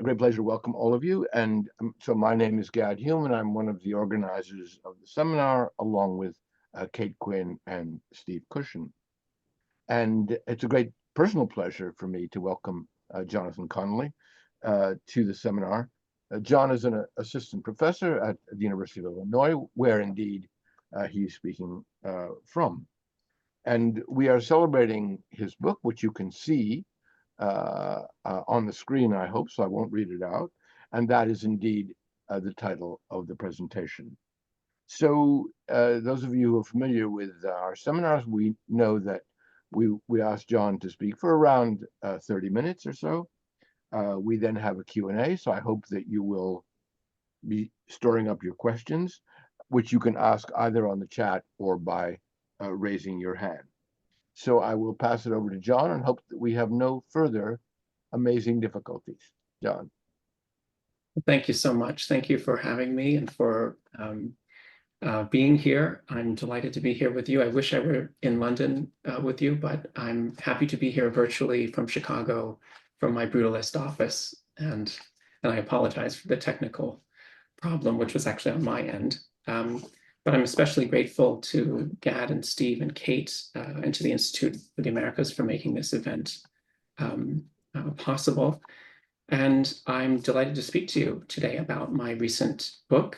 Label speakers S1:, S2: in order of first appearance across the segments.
S1: great pleasure to welcome all of you. And so my name is Gad Hume, and I'm one of the organizers of the seminar, along with Kate Quinn and Steve Cushion. And it's a great personal pleasure for me to welcome Jonathan Connolly to the seminar. John is an assistant professor at the University of Illinois, where indeed he's speaking from. And we are celebrating his book, which you can see on the screen, I hope, so I won't read it out. And that is indeed the title of the presentation. So those of you who are familiar with our seminars, we know that we asked John to speak for around 30 minutes or so. We then have a Q&A, so I hope that you will be storing up your questions, which you can ask either on the chat or by raising your hand. So I will pass it over to John and hope that we have no further amazing difficulties. John.
S2: Thank you so much. Thank you for having me and for being here. I'm delighted to be here with you. I wish I were in London with you, but I'm happy to be here virtually from Chicago, from my brutalist office. And I apologize for the technical problem, which was actually on my end. But I'm especially grateful to Gad and Steve and Kate and to the Institute for the Americas for making this event possible. And I'm delighted to speak to you today about my recent book,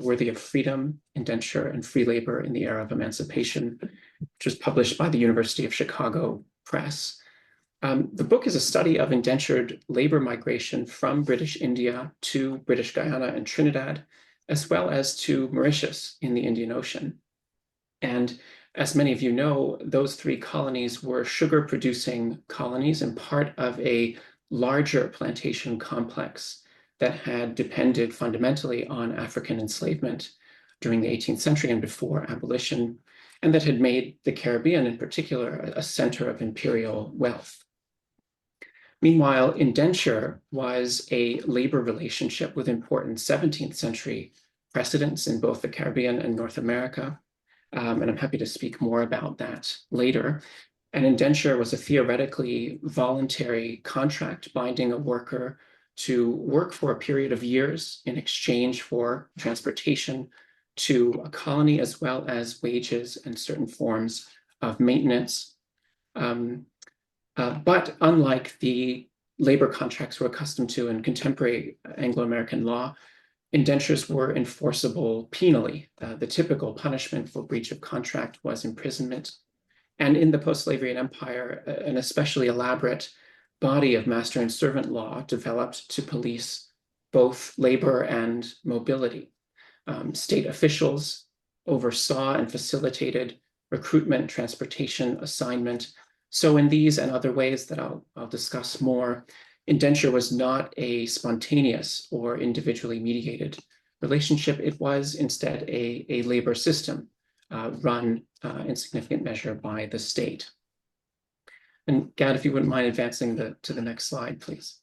S2: Worthy of Freedom, Indenture and Free Labor in the Era of Emancipation, which was published by the University of Chicago Press. The book is a study of indentured labor migration from British India to British Guiana and Trinidad, as well as to Mauritius in the Indian Ocean. And as many of you know, those three colonies were sugar-producing colonies and part of a larger plantation complex that had depended fundamentally on African enslavement during the 18th century and before abolition, and that had made the Caribbean in particular a center of imperial wealth. Meanwhile, indenture was a labor relationship with important 17th century precedents in both the Caribbean and North America. And I'm happy to speak more about that later. An indenture was a theoretically voluntary contract binding a worker to work for a period of years in exchange for transportation to a colony, as well as wages and certain forms of maintenance. But unlike the labor contracts we're accustomed to in contemporary Anglo-American law, indentures were enforceable penally. The typical punishment for breach of contract was imprisonment. And in the post-slavery empire, an especially elaborate body of master and servant law developed to police both labor and mobility. State officials oversaw and facilitated recruitment, transportation, assignment. So in these and other ways that I'll discuss more, indenture was not a spontaneous or individually mediated relationship. It was instead a labor system run in significant measure by the state. And Gad, if you wouldn't mind advancing to the next slide, please.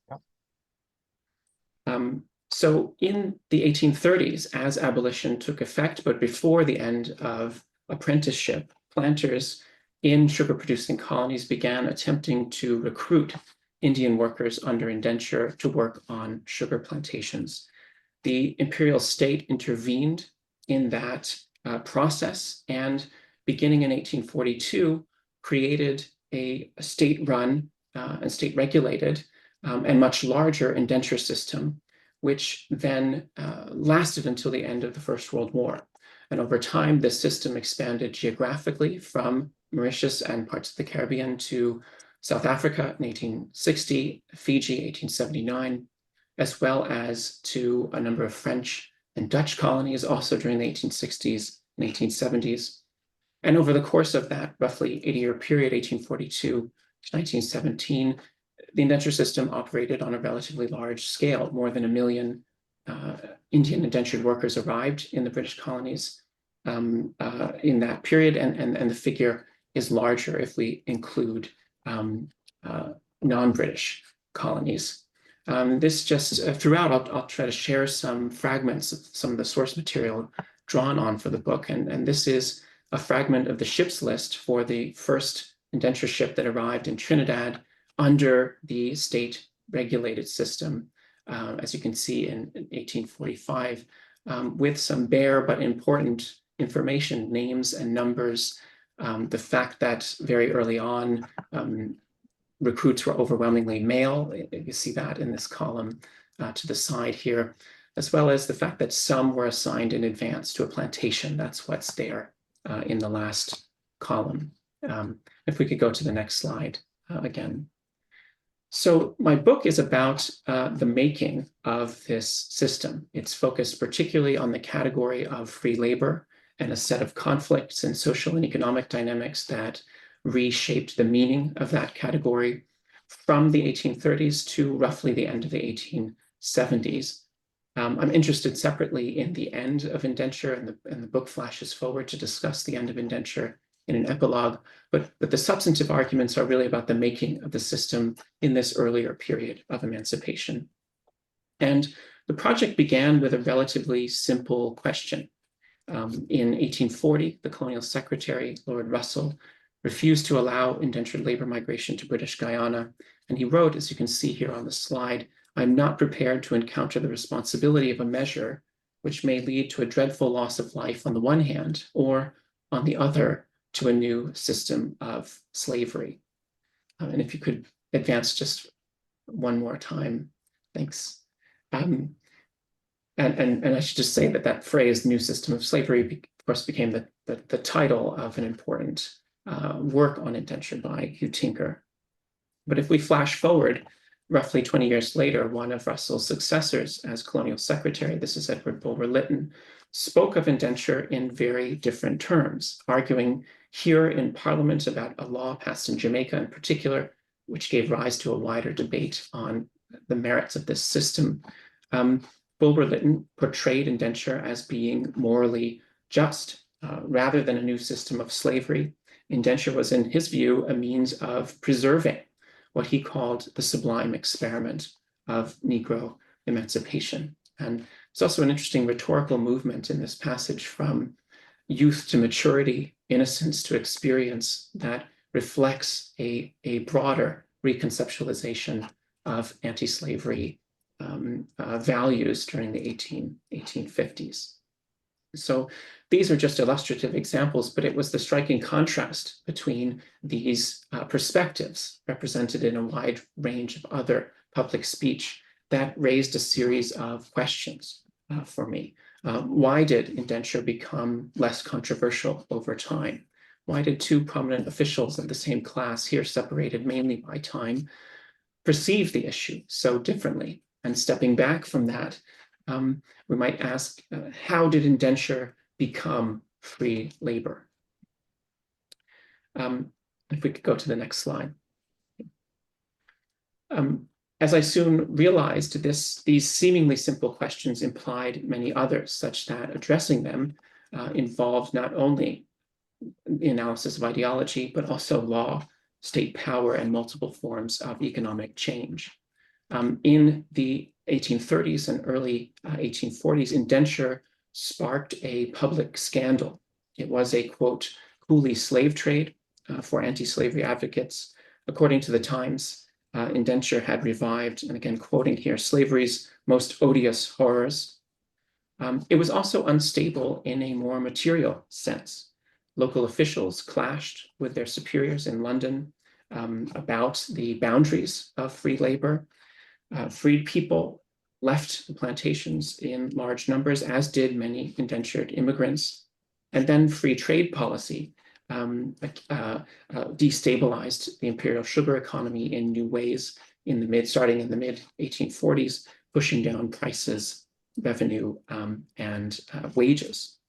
S2: So in the 1830s, as abolition took effect, but before the end of apprenticeship, planters in sugar-producing colonies began attempting to recruit Indian workers under indenture to work on sugar plantations. The imperial state intervened in that process, and beginning in 1842, created a state-run and state-regulated and much larger indenture system, which then lasted until the end of the First World War. And over time, this system expanded geographically from Mauritius and parts of the Caribbean to South Africa in 1860, Fiji 1879, as well as to a number of French and Dutch colonies also during the 1860s and 1870s. And over the course of that roughly 80-year period, 1842 to 1917, the indenture system operated on a relatively large scale. More than 1 million Indian indentured workers arrived in the British colonies in that period, and the figure is larger if we include non-British colonies. This just throughout, I'll try to share some fragments of some of the source material drawn on for the book. And this is a fragment of the ship's list for the first indenture ship that arrived in Trinidad under the state-regulated system as you can see in 1845, with some bare but important information, names and numbers. The fact that very early on, recruits were overwhelmingly male. You see that in this column to the side here, as well as the fact that some were assigned in advance to a plantation. That's what's there in the last column. If we could go to the next slide again. So my book is about the making of this system. It's focused particularly on the category of free labor and a set of conflicts and social and economic dynamics that reshaped the meaning of that category from the 1830s to roughly the end of the 1870s. I'm interested separately in the end of indenture, and the book flashes forward to discuss the end of indenture in an epilogue, but the substantive arguments are really about the making of the system in this earlier period of emancipation. And the project began with a relatively simple question. In 1840, the colonial secretary, Lord Russell, refused to allow indentured labor migration to British Guiana. And he wrote, as you can see here on the slide, "I'm not prepared to encounter the responsibility of a measure which may lead to a dreadful loss of life on the one hand, or on the other, to a new system of slavery." And if you could advance just one more time, thanks. And I should just say that that phrase, new system of slavery, of course, became the title of an important work on indenture by Hugh Tinker. But if we flash forward, roughly 20 years later, one of Russell's successors as colonial secretary, this is Edward Bulwer Lytton, spoke of indenture in very different terms, arguing here in Parliament about a law passed in Jamaica in particular, which gave rise to a wider debate on the merits of this system. Bulwer Lytton portrayed indenture as being morally just. Rather than a new system of slavery, indenture was, in his view, a means of preserving what he called the sublime experiment of Negro emancipation. And it's also an interesting rhetorical movement in this passage from youth to maturity, innocence to experience, that reflects a broader reconceptualization of anti-slavery values during the 1850s. So these are just illustrative examples, but it was the striking contrast between these perspectives represented in a wide range of other public speech that raised a series of questions for me. Why did indenture become less controversial over time? Why did two prominent officials of the same class, here separated mainly by time, perceive the issue so differently? And stepping back from that, we might ask, how did indenture become free labor? If we could go to the next slide. As I soon realized, these seemingly simple questions implied many others, such that addressing them involved not only the analysis of ideology, but also law, state power, and multiple forms of economic change. In the 1830s and early 1840s, indenture sparked a public scandal. It was a, quote, coolie slave trade for anti-slavery advocates. According to the Times, indenture had revived, and again, quoting here, slavery's most odious horrors. It was also unstable in a more material sense. Local officials clashed with their superiors in London about the boundaries of free labor. Freed people left the plantations in large numbers, as did many indentured immigrants. And then free trade policy destabilized the imperial sugar economy in new ways starting in the mid-1840s, pushing down prices, revenue, and wages.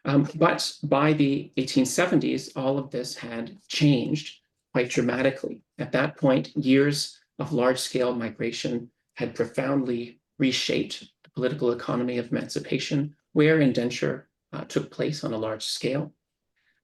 S2: But by the 1870s, all of this had changed quite dramatically. At that point, years of large-scale migration had profoundly reshaped the political economy of emancipation, where indenture took place on a large scale.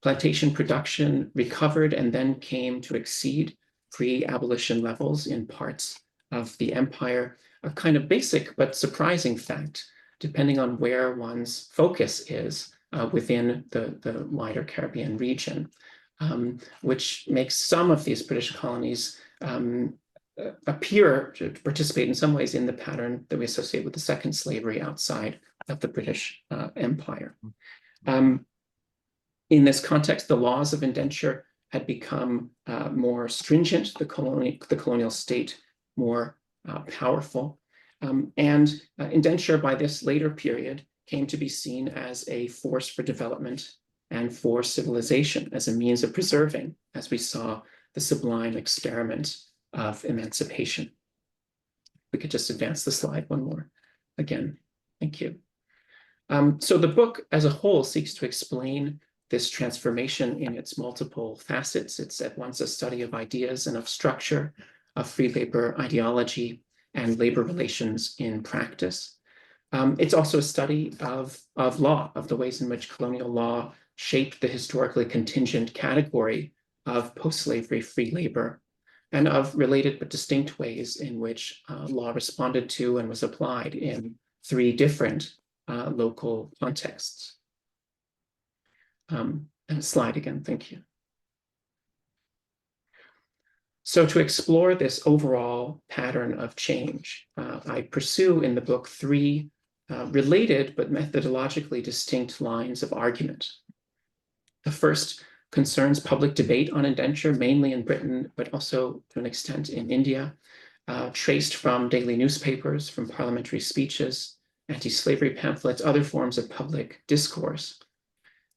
S2: Plantation production recovered and then came to exceed pre-abolition levels in parts of the empire, a kind of basic but surprising fact, depending on where one's focus is within the wider Caribbean region, which makes some of these British colonies appear to participate in some ways in the pattern that we associate with the second slavery outside of the British Empire. In this context, the laws of indenture had become more stringent, the colonial state more powerful. And indenture by this later period came to be seen as a force for development and for civilization, as a means of preserving, as we saw the sublime experiment of emancipation. We could just advance the slide one more again. Thank you. So the book as a whole seeks to explain this transformation in its multiple facets. It's at once a study of ideas and of structure, of free labor ideology, and labor relations in practice. It's also a study of law, of the ways in which colonial law shaped the historically contingent category of post-slavery free labor, and of related but distinct ways in which law responded to and was applied in three different local contexts. And a slide again, thank you. So to explore this overall pattern of change, I pursue in the book three related but methodologically distinct lines of argument. The first concerns public debate on indenture, mainly in Britain, but also to an extent in India, traced from daily newspapers, from parliamentary speeches, anti-slavery pamphlets, other forms of public discourse.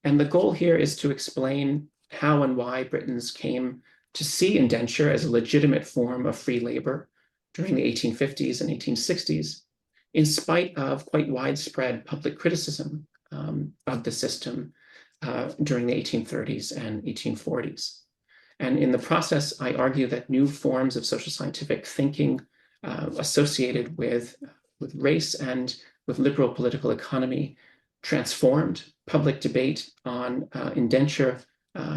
S2: And the goal here is to explain how and why Britons came to see indenture as a legitimate form of free labor during the 1850s and 1860s, in spite of quite widespread public criticism of the system during the 1830s and 1840s. And in the process, I argue that new forms of social scientific thinking associated with race and with liberal political economy transformed public debate on indenture,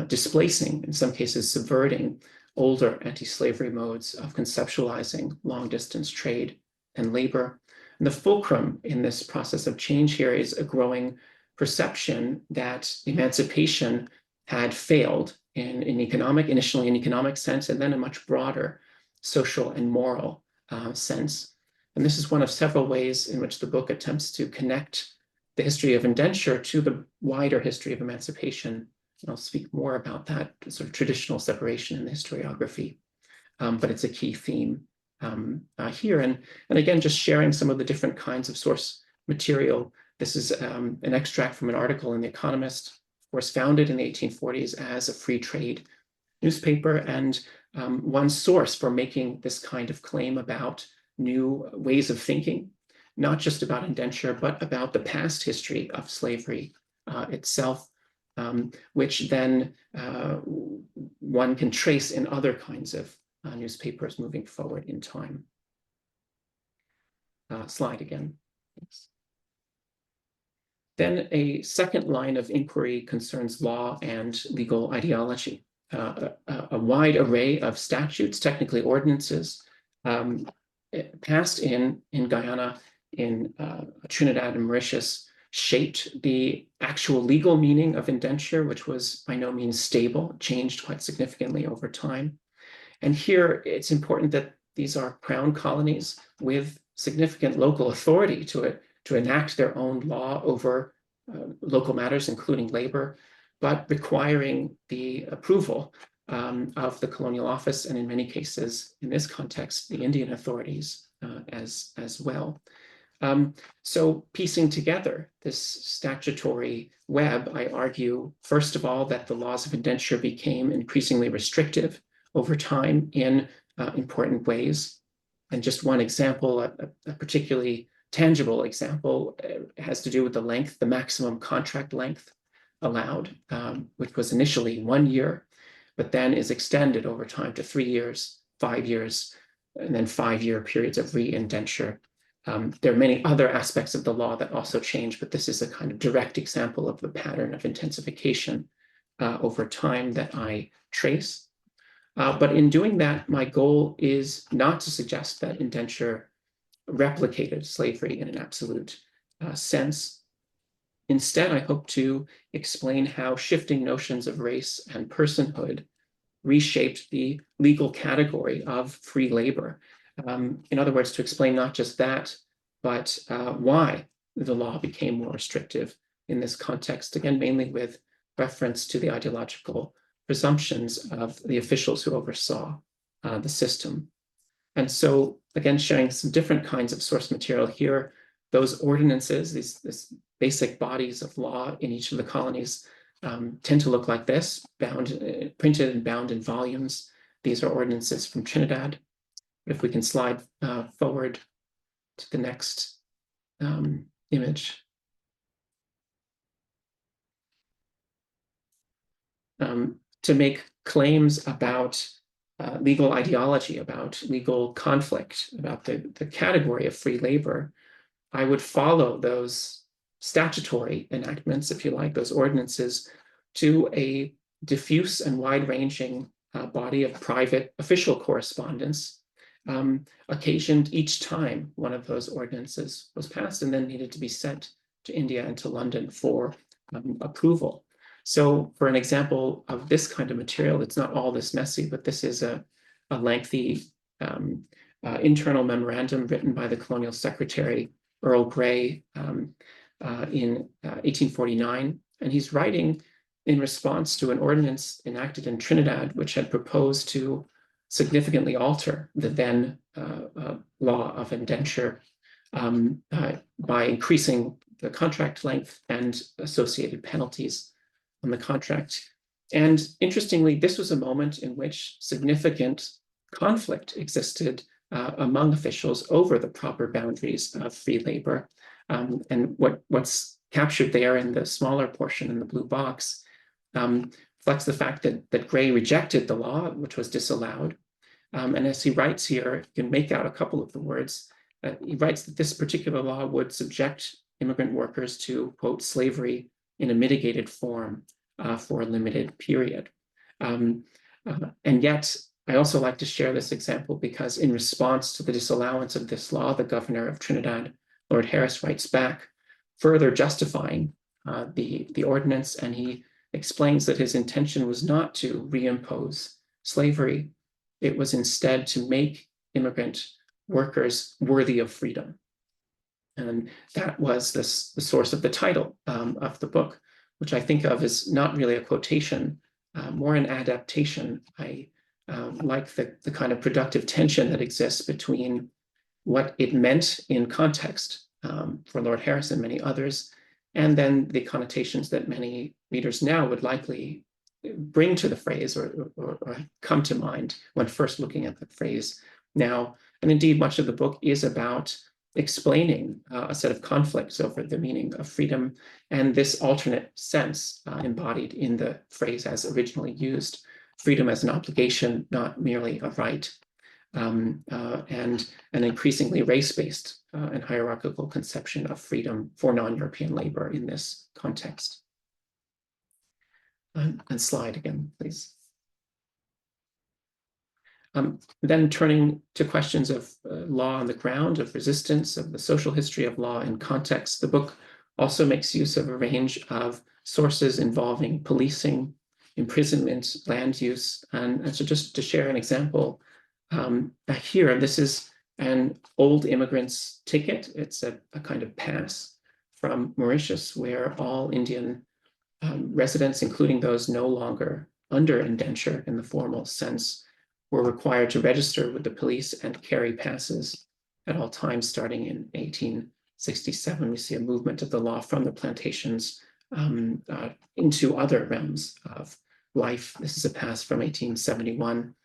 S2: displacing, in some cases subverting, older anti-slavery modes of conceptualizing long-distance trade and labor. And the fulcrum in this process of change here is a growing perception that emancipation had failed in initially in economic sense, and then a much broader social and moral sense. And this is one of several ways in which the book attempts to connect the history of indenture to the wider history of emancipation. And I'll speak more about that sort of traditional separation in the historiography, but it's a key theme here. And again, just sharing some of the different kinds of source material. This is an extract from an article in The Economist, of course, founded in the 1840s as a free trade newspaper, and one source for making this kind of claim about new ways of thinking, not just about indenture, but about the past history of slavery itself, which then one can trace in other kinds of newspapers moving forward in time. Slide again. Thanks. Then a second line of inquiry concerns law and legal ideology. A wide array of statutes, technically ordinances, passed in Guyana, in Trinidad and Mauritius, shaped the actual legal meaning of indenture, which was by no means stable, changed quite significantly over time. And here it's important that these are crown colonies with significant local authority to enact their own law over local matters, including labor, but requiring the approval of the colonial office, and in many cases, in this context, the Indian authorities as well. So piecing together this statutory web, I argue, first of all, that the laws of indenture became increasingly restrictive over time in important ways. And just one example, a particularly tangible example, has to do with the length, the maximum contract length allowed, which was initially 1 year, but then is extended over time to 3 years, 5 years, and then 5-year periods of re-indenture. There are many other aspects of the law that also change, but this is a kind of direct example of the pattern of intensification over time that I trace. But in doing that, my goal is not to suggest that indenture replicated slavery in an absolute sense. Instead, I hope to explain how shifting notions of race and personhood reshaped the legal category of free labor. In other words, to explain not just that, but why the law became more restrictive in this context, again, mainly with reference to the ideological presumptions of the officials who oversaw the system. And so, again, sharing some different kinds of source material here, those ordinances, these basic bodies of law in each of the colonies tend to look like this, printed and bound in volumes. These are ordinances from Trinidad. If we can slide forward to the next image. To make claims about legal ideology, about legal conflict, about the category of free labor, I would follow those statutory enactments, if you like, those ordinances, to a diffuse and wide-ranging body of private official correspondence, occasioned each time one of those ordinances was passed and then needed to be sent to India and to London for approval. So for an example of this kind of material, it's not all this messy, but this is a lengthy internal memorandum written by the colonial secretary, Earl Grey, in 1849. And he's writing in response to an ordinance enacted in Trinidad, which had proposed to significantly alter the then law of indenture by increasing the contract length and associated penalties on the contract. And interestingly, this was a moment in which significant conflict existed among officials over the proper boundaries of free labor. And what's captured there in the smaller portion in the blue box reflects the fact that Grey rejected the law, which was disallowed. And as he writes here, you can make out a couple of the words. He writes that this particular law would subject immigrant workers to, quote, slavery in a mitigated form for a limited period. And yet, I also like to share this example because in response to the disallowance of this law, the governor of Trinidad, Lord Harris, writes back, further justifying the ordinance, and he explains that his intention was not to reimpose slavery. It was instead to make immigrant workers worthy of freedom. And that was the source of the title of the book, which I think of as not really a quotation, more an adaptation. I like the kind of productive tension that exists between what it meant in context for Lord Harris and many others, and then the connotations that many readers now would likely bring to the phrase or come to mind when first looking at the phrase now. And indeed, much of the book is about explaining a set of conflicts over the meaning of freedom and this alternate sense embodied in the phrase as originally used, freedom as an obligation, not merely a right, and an increasingly race-based and hierarchical conception of freedom for non-European labor in this context. And slide again, please. Then turning to questions of law on the ground, of resistance, of the social history of law in context, the book also makes use of a range of sources involving policing, imprisonment, land use. And so just to share an example here, this is an old immigrant's ticket. It's a kind of pass from Mauritius, where all Indian residents, including those no longer under indenture in the formal sense, were required to register with the police and carry passes at all times. Starting in 1867, we see a movement of the law from the plantations into other realms of life. This is a pass from 1871.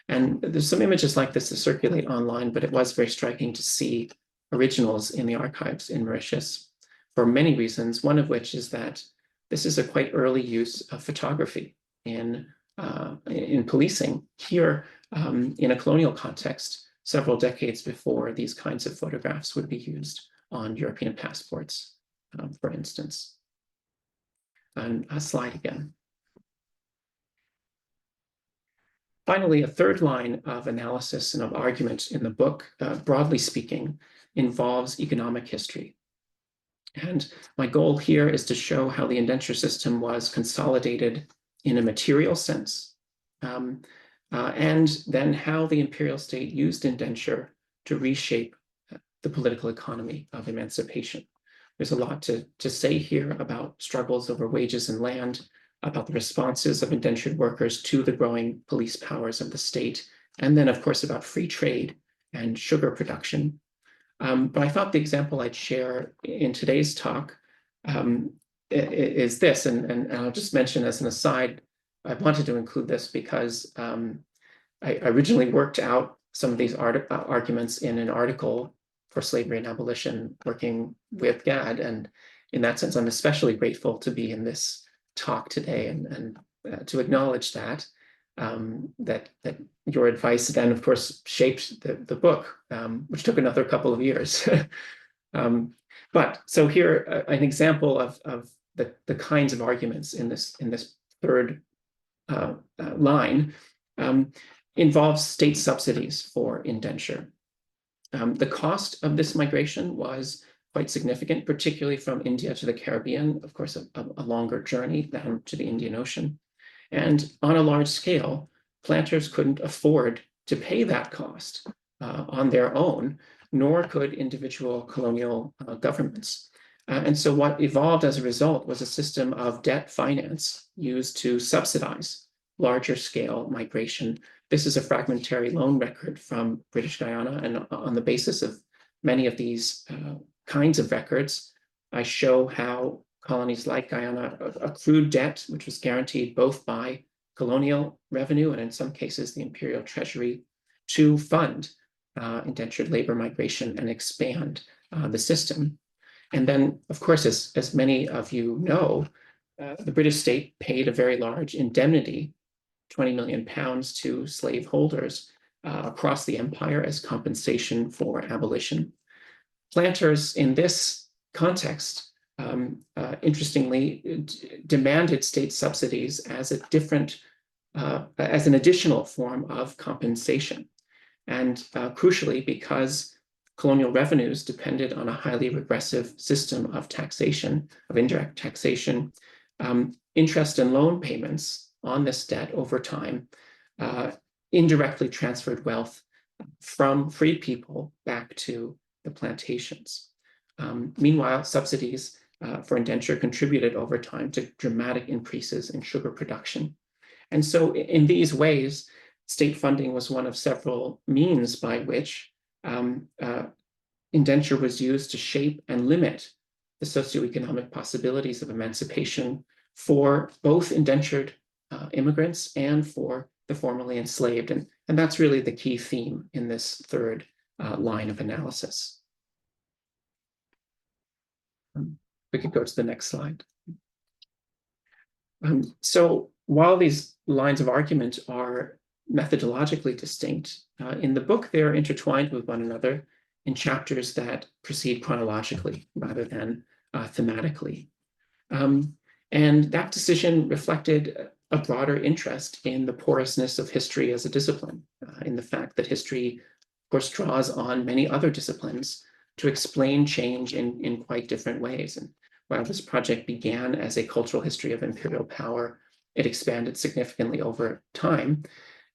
S2: And there's some images like this that circulate online, but it was very striking to see originals in the archives in Mauritius for many reasons, one of which is that this is a quite early use of photography in policing here in a colonial context, several decades before these kinds of photographs would be used on European passports, for instance. And a slide again. Finally, a third line of analysis and of argument in the book, broadly speaking, involves economic history. And my goal here is to show how the indenture system was consolidated in a material sense, and then how the imperial state used indenture to reshape the political economy of emancipation. There's a lot to say here about struggles over wages and land, about the responses of indentured workers to the growing police powers of the state, and then, of course, about free trade and sugar production. But I thought the example I'd share in today's talk is this, and I'll just mention as an aside, I wanted to include this because I originally worked out some of these arguments in an article for Slavery and Abolition, working with GAD, and in that sense, I'm especially grateful to be in this talk today and to acknowledge that that your advice then, of course, shaped the book, which took another couple of years. But so here, an example of the kinds of arguments in this third line involves state subsidies for indenture. The cost of this migration was quite significant, particularly from India to the Caribbean, of course, a longer journey than to the Indian Ocean. And on a large scale, planters couldn't afford to pay that cost on their own, nor could individual colonial governments. And so what evolved as a result was a system of debt finance used to subsidize larger scale migration. This is a fragmentary loan record from British Guiana, and on the basis of many of these kinds of records, I show how colonies like Guyana accrued debt, which was guaranteed both by colonial revenue and in some cases the imperial treasury, to fund indentured labor migration and expand the system. And then, of course, as many of you know, the British state paid a very large indemnity, 20 million pounds, to slaveholders across the empire as compensation for abolition. Planters in this context, interestingly, demanded state subsidies as an additional form of compensation. And crucially, because colonial revenues depended on a highly regressive system of taxation, of indirect taxation, interest and loan payments on this debt over time indirectly transferred wealth from free people back to the plantations. Meanwhile, subsidies for indenture contributed over time to dramatic increases in sugar production. And so in these ways, state funding was one of several means by which indenture was used to shape and limit the socioeconomic possibilities of emancipation for both indentured immigrants and for the formerly enslaved. And that's really the key theme in this third line of analysis. We could go to the next slide. So while these lines of argument are methodologically distinct, in the book they're intertwined with one another in chapters that proceed chronologically rather than thematically. And that decision reflected a broader interest in the porousness of history as a discipline, in the fact that history, of course, draws on many other disciplines to explain change in quite different ways. And while this project began as a cultural history of imperial power, it expanded significantly over time.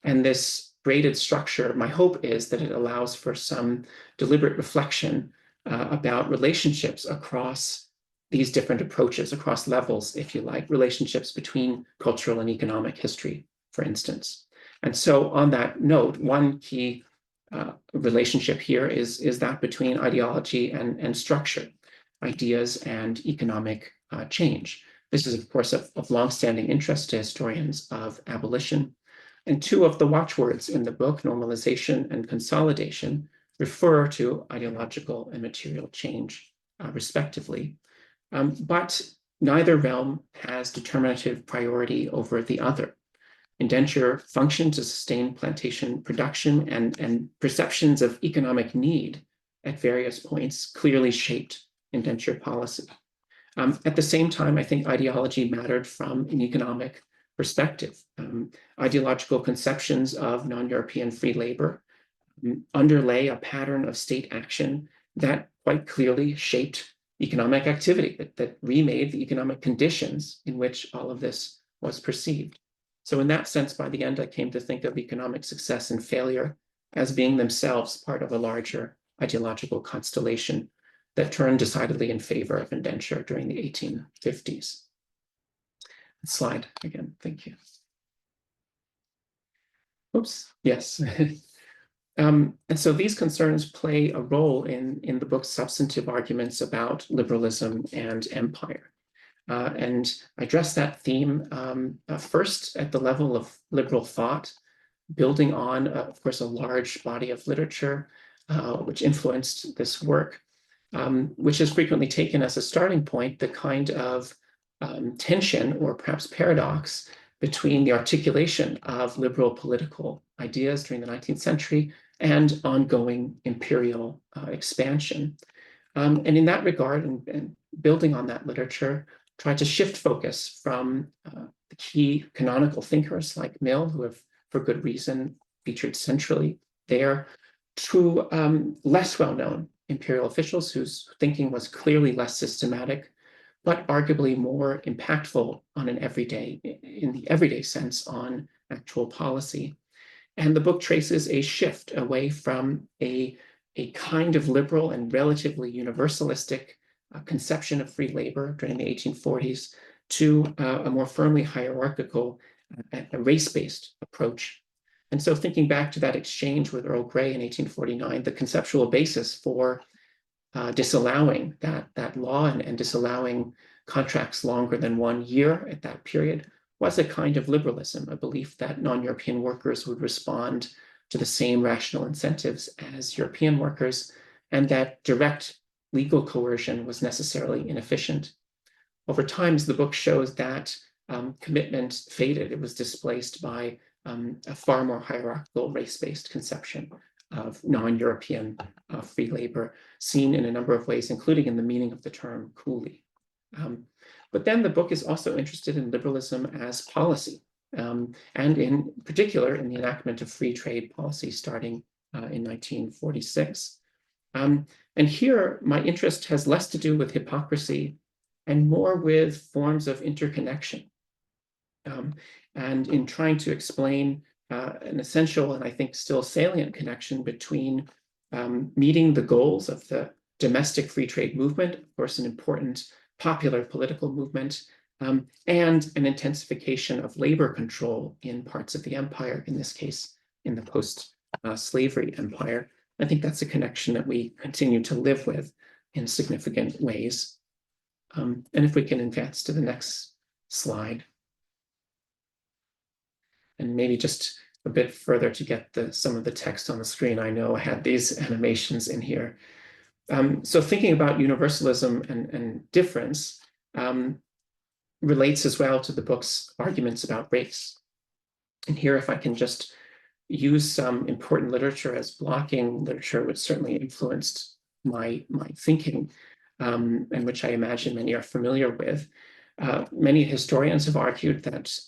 S2: And this braided structure, my hope is that it allows for some deliberate reflection about relationships across these different approaches, across levels, if you like, relationships between cultural and economic history, for instance. And so on that note, one key relationship here is that between ideology and structure, ideas and economic change. This is, of course, of longstanding interest to historians of abolition. And two of the watchwords in the book, normalization and consolidation, refer to ideological and material change, respectively. But neither realm has determinative priority over the other. Indenture functioned to sustain plantation production, and perceptions of economic need at various points clearly shaped indenture policy. At the same time, I think ideology mattered from an economic perspective. Ideological conceptions of non-European free labor underlay a pattern of state action that quite clearly shaped economic activity, that remade the economic conditions in which all of this was perceived. So in that sense, by the end, I came to think of economic success and failure as being themselves part of a larger ideological constellation that turned decidedly in favor of indenture during the 1850s. Slide again, thank you. Oops, yes. And so these concerns play a role in the book's substantive arguments about liberalism and empire. And I address that theme first at the level of liberal thought, building on, of course, a large body of literature which influenced this work, which is frequently taken as a starting point, the kind of tension or perhaps paradox between the articulation of liberal political ideas during the 19th century and ongoing imperial expansion. And in that regard, and building on that literature, try to shift focus from the key canonical thinkers like Mill, who have, for good reason, featured centrally there, to less well-known imperial officials whose thinking was clearly less systematic, but arguably more impactful on an everyday, in the everyday sense, on actual policy. And the book traces a shift away from a kind of liberal and relatively universalistic conception of free labor during the 1840s to a more firmly hierarchical, race-based approach. And so thinking back to that exchange with Earl Grey in 1849, the conceptual basis for disallowing that law and disallowing contracts longer than 1 year at that period was a kind of liberalism, a belief that non-European workers would respond to the same rational incentives as European workers, and that direct legal coercion was necessarily inefficient. Over time, as the book shows, that commitment faded. It was displaced by a far more hierarchical race-based conception of non-European free labor, seen in a number of ways, including in the meaning of the term coolie. But then the book is also interested in liberalism as policy, and in particular in the enactment of free trade policy starting in 1946. And here, my interest has less to do with hypocrisy and more with forms of interconnection. And in trying to explain an essential and I think still salient connection between meeting the goals of the domestic free trade movement, of course, an important popular political movement, and an intensification of labor control in parts of the empire, in this case, in the post-slavery empire. I think that's a connection that we continue to live with in significant ways. And if we can advance to the next slide. And maybe just a bit further to get some of the text on the screen. I know I had these animations in here. So thinking about universalism and difference relates as well to the book's arguments about race. And here, if I can just use some important literature as blocking literature, which certainly influenced my thinking, and which I imagine many are familiar with. Many historians have argued that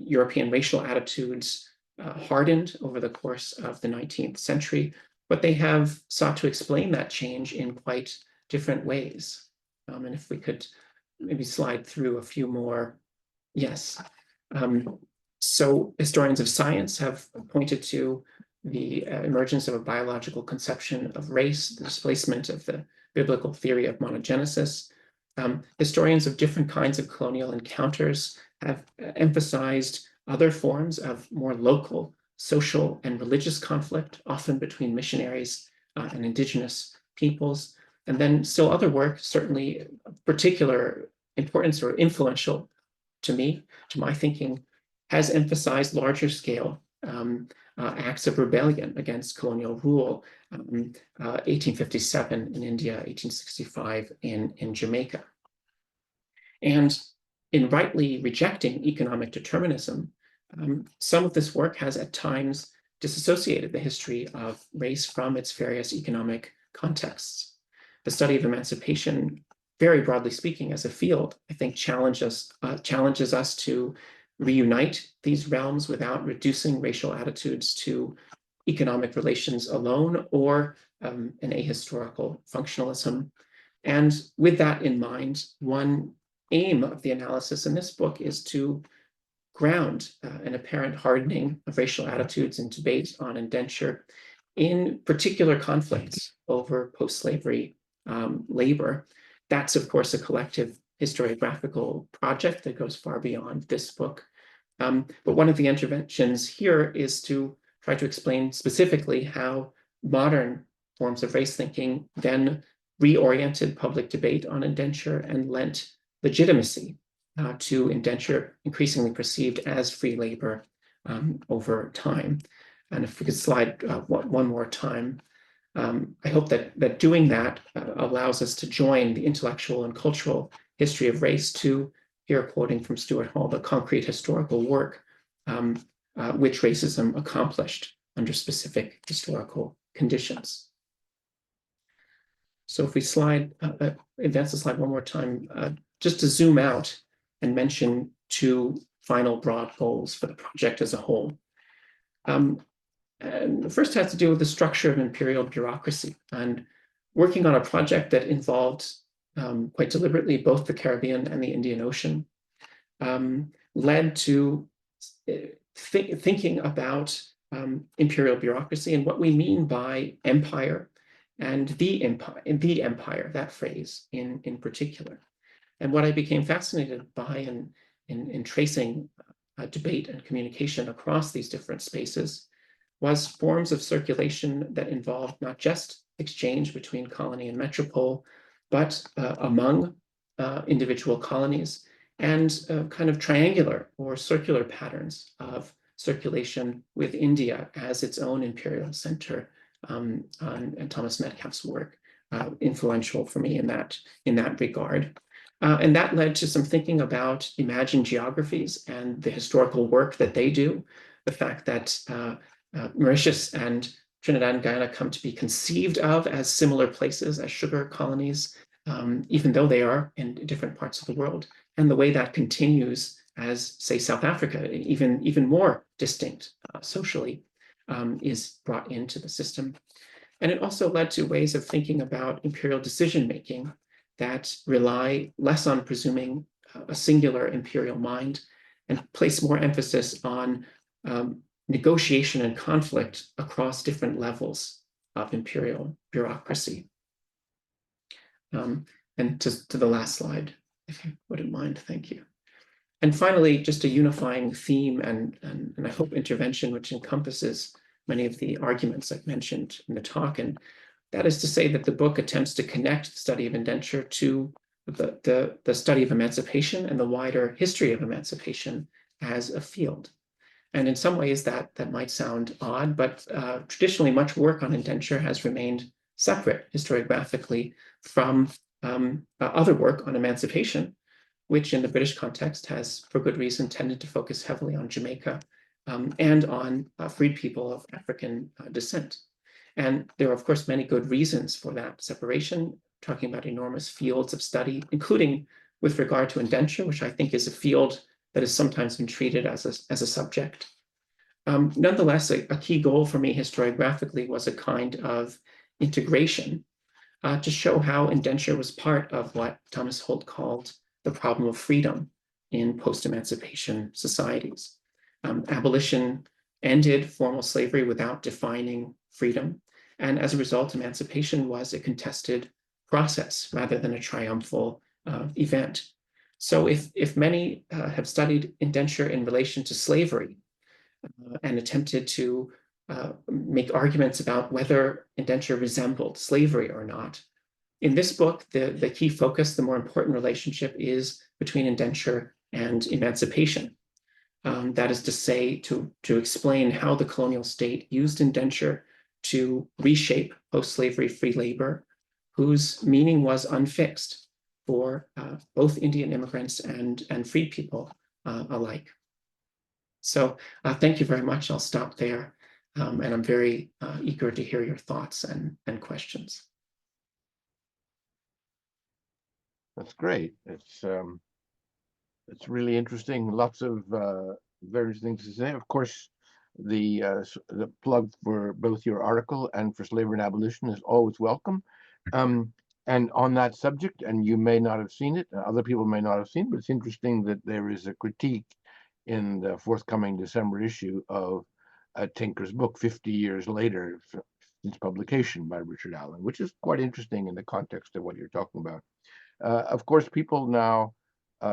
S2: European racial attitudes hardened over the course of the 19th century, but they have sought to explain that change in quite different ways. And if we could maybe slide through a few more. Yes. So historians of science have pointed to the emergence of a biological conception of race, the displacement of the biblical theory of monogenesis. Historians of different kinds of colonial encounters have emphasized other forms of more local social and religious conflict, often between missionaries and indigenous peoples. And then still other work, certainly of particular importance or influential to me, to my thinking, has emphasized larger scale acts of rebellion against colonial rule, 1857 in India, 1865 in Jamaica. And in rightly rejecting economic determinism, some of this work has at times disassociated the history of race from its various economic contexts. The study of emancipation, very broadly speaking, as a field, I think challenges us to reunite these realms without reducing racial attitudes to economic relations alone or an ahistorical functionalism. And with that in mind, one aim of the analysis in this book is to ground an apparent hardening of racial attitudes and debate on indenture in particular conflicts over post-slavery labor. That's, of course, a collective historiographical project that goes far beyond this book. But one of the interventions here is to try to explain specifically how modern forms of race thinking then reoriented public debate on indenture and lent legitimacy to indenture, increasingly perceived as free labor over time. And if we could slide one more time, I hope that doing that allows us to join the intellectual and cultural history of race to, here quoting from Stuart Hall, the concrete historical work which racism accomplished under specific historical conditions. So if we advance the slide one more time, just to zoom out and mention two final broad goals for the project as a whole. And the first has to do with the structure of imperial bureaucracy, and working on a project that involved quite deliberately both the Caribbean and the Indian Ocean led to thinking about imperial bureaucracy and what we mean by empire and the empire, that phrase in particular. And what I became fascinated by in tracing debate and communication across these different spaces was forms of circulation that involved not just exchange between colony and metropole, but among individual colonies, and kind of triangular or circular patterns of circulation with India as its own imperial center, and Thomas Metcalfe's work influential for me in that regard. And that led to some thinking about imagined geographies and the historical work that they do, the fact that Mauritius and Trinidad and Guyana come to be conceived of as similar places, as sugar colonies, even though they are in different parts of the world, and the way that continues as, say, South Africa, even more distinct socially, is brought into the system. And it also led to ways of thinking about imperial decision-making that rely less on presuming a singular imperial mind and place more emphasis on negotiation and conflict across different levels of imperial bureaucracy. And to the last slide, if you wouldn't mind, thank you. And finally, just a unifying theme and I hope intervention which encompasses many of the arguments I've mentioned in the talk, and that is to say that the book attempts to connect the study of indenture to the study of emancipation and the wider history of emancipation as a field. And in some ways that might sound odd, but traditionally much work on indenture has remained separate historiographically from other work on emancipation, which in the British context has, for good reason, tended to focus heavily on Jamaica and on freed people of African descent. And there are, of course, many good reasons for that separation, talking about enormous fields of study, including with regard to indenture, which I think is a field that has sometimes been treated as a subject. Nonetheless, a key goal for me historiographically was a kind of integration to show how indenture was part of what Thomas Holt called the problem of freedom in post-emancipation societies. Abolition ended formal slavery without defining freedom, and as a result, emancipation was a contested process rather than a triumphal event. So if many have studied indenture in relation to slavery and attempted to make arguments about whether indenture resembled slavery or not, in this book, the key focus, the more important relationship is between indenture and emancipation. That is to say, to explain how the colonial state used indenture to reshape post-slavery free labor, whose meaning was unfixed for both Indian immigrants and free people alike. So thank you very much. I'll stop there. And I'm very eager to hear your thoughts and questions.
S1: That's great. It's really interesting. Lots of various things to say. Of course, the plug for both your article and for Slavery and Abolition is always welcome. And on that subject, and you may not have seen it, other people may not have seen, but it's interesting that there is a critique in the forthcoming December issue of Tinker's book, 50 years later since publication by Richard Allen, which is quite interesting in the context of what you're talking about. Of course, people now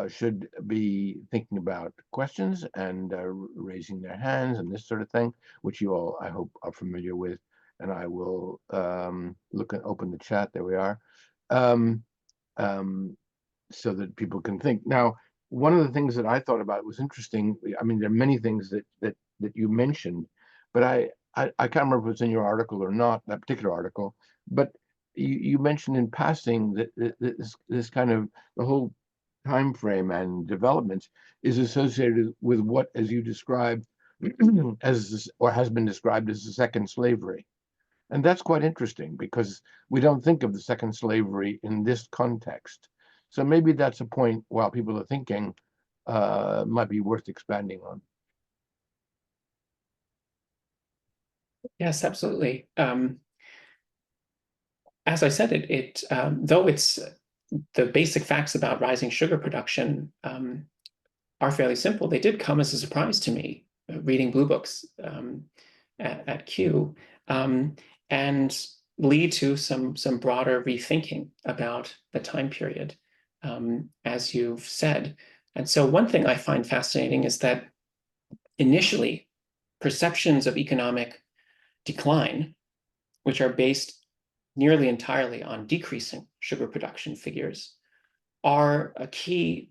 S1: should be thinking about questions and raising their hands and this sort of thing, which you all, I hope, are familiar with. And I will open the chat. There we are. Um, um, so that people can think. Now, one of the things that I thought about was interesting. I mean, there are many things that you mentioned, but I can't remember if it's in your article or not, that particular article, but you mentioned in passing that this kind of the whole time frame and developments is associated with what, as you described, as or has been described as the second slavery. And that's quite interesting because we don't think of the second slavery in this context. So maybe that's a point while people are thinking might be worth expanding on.
S2: Yes, absolutely. As I said, though it's the basic facts about rising sugar production are fairly simple, they did come as a surprise to me reading Blue Books at Kew, and lead to some broader rethinking about the time period, as you've said. And so one thing I find fascinating is that initially perceptions of economic decline, which are based nearly entirely on decreasing sugar production figures, are a key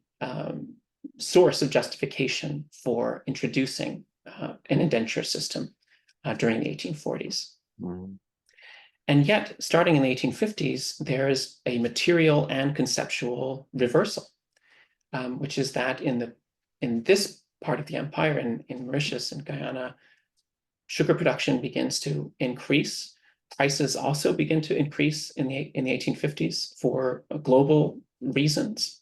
S2: source of justification for introducing an indenture system during the 1840s.
S1: Mm-hmm.
S2: And yet, starting in the 1850s, there is a material and conceptual reversal, which is that in this part of the empire, in Mauritius and Guyana, sugar production begins to increase. Prices also begin to increase in the 1850s for global reasons.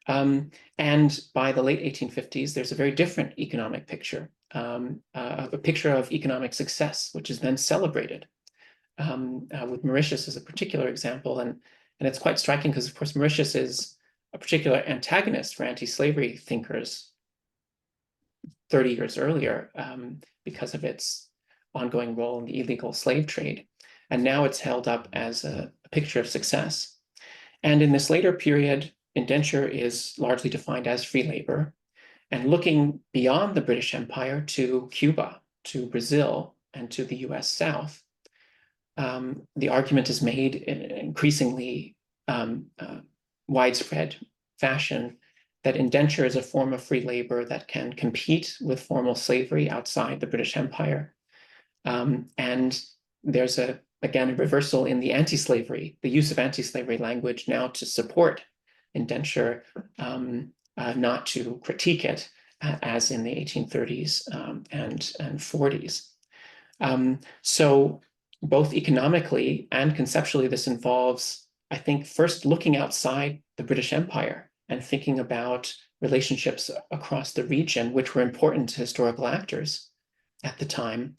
S2: And by the late 1850s, there's a very different economic picture, a picture of economic success, which is then celebrated. With Mauritius as a particular example, and it's quite striking because, of course, Mauritius is a particular antagonist for anti-slavery thinkers 30 years earlier, because of its ongoing role in the illegal slave trade. And now it's held up as a picture of success. And in this later period, indenture is largely defined as free labor. And looking beyond the British Empire to Cuba, to Brazil, and to the US South, the argument is made in an increasingly widespread fashion that indenture is a form of free labor that can compete with formal slavery outside the British Empire. And there's again, a reversal in the anti-slavery, the use of anti-slavery language now to support indenture, not to critique it, as in the 1830s and 40s. So both economically and conceptually, this involves, I think, first looking outside the British Empire and thinking about relationships across the region, which were important to historical actors at the time.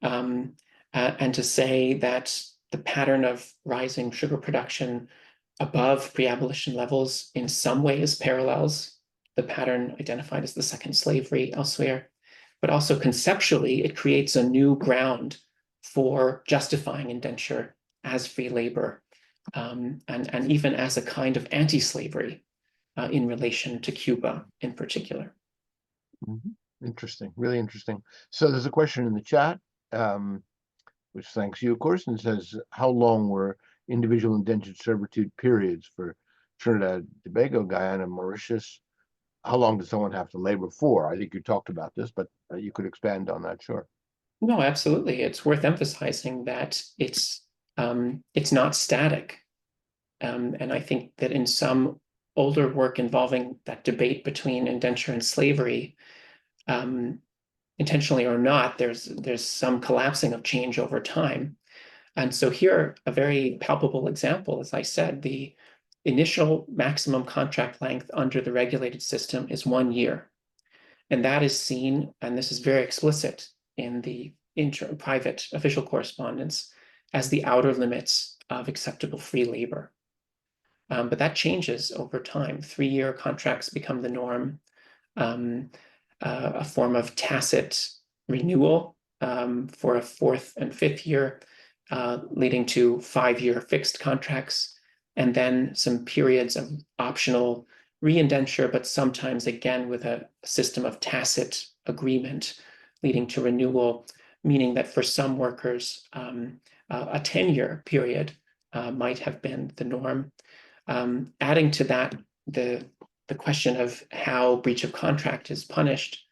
S2: And to say that the pattern of rising sugar production above pre-abolition levels in some ways parallels the pattern identified as the second slavery elsewhere, but also conceptually, it creates a new ground for justifying indenture as free labor, and even as a kind of anti-slavery in relation to Cuba in particular.
S1: Mm-hmm. Interesting, really interesting. So there's a question in the chat, which thanks you, of course, and says, how long were individual indentured servitude periods for Trinidad, Tobago, Guyana, Mauritius? How long does someone have to labor for? I think you talked about this, but you could expand on that, sure.
S2: No, absolutely. It's worth emphasizing that it's not static. And I think that in some older work involving that debate between indenture and slavery, intentionally or not, there's some collapsing of change over time. And so here, a very palpable example, as I said, the initial maximum contract length under the regulated system is 1 year. And that is seen, and this is very explicit in the private official correspondence, as the outer limits of acceptable free labor. But that changes over time. 3-year contracts become the norm. a form of tacit renewal for a fourth and fifth year, leading to 5-year fixed contracts, and then some periods of optional re-indenture, but sometimes again with a system of tacit agreement leading to renewal, meaning that for some workers, a 10-year period might have been the norm. Adding to that, the question of how breach of contract is punished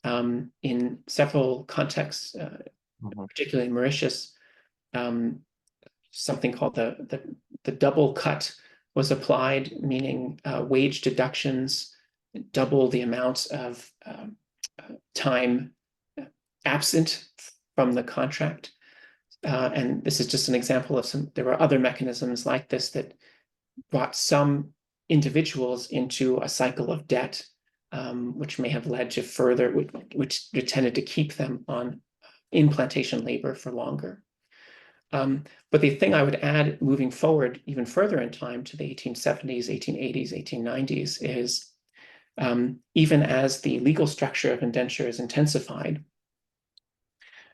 S2: in several contexts, particularly in Mauritius, something called the double cut was applied, meaning wage deductions double the amount of time absent from the contract. And this is just an example of there were other mechanisms like this that brought some individuals into a cycle of debt, which may have led to further, which tended to keep them in plantation labor for longer. But the thing I would add moving forward even further in time to the 1870s, 1880s, 1890s is even as the legal structure of indenture is intensified,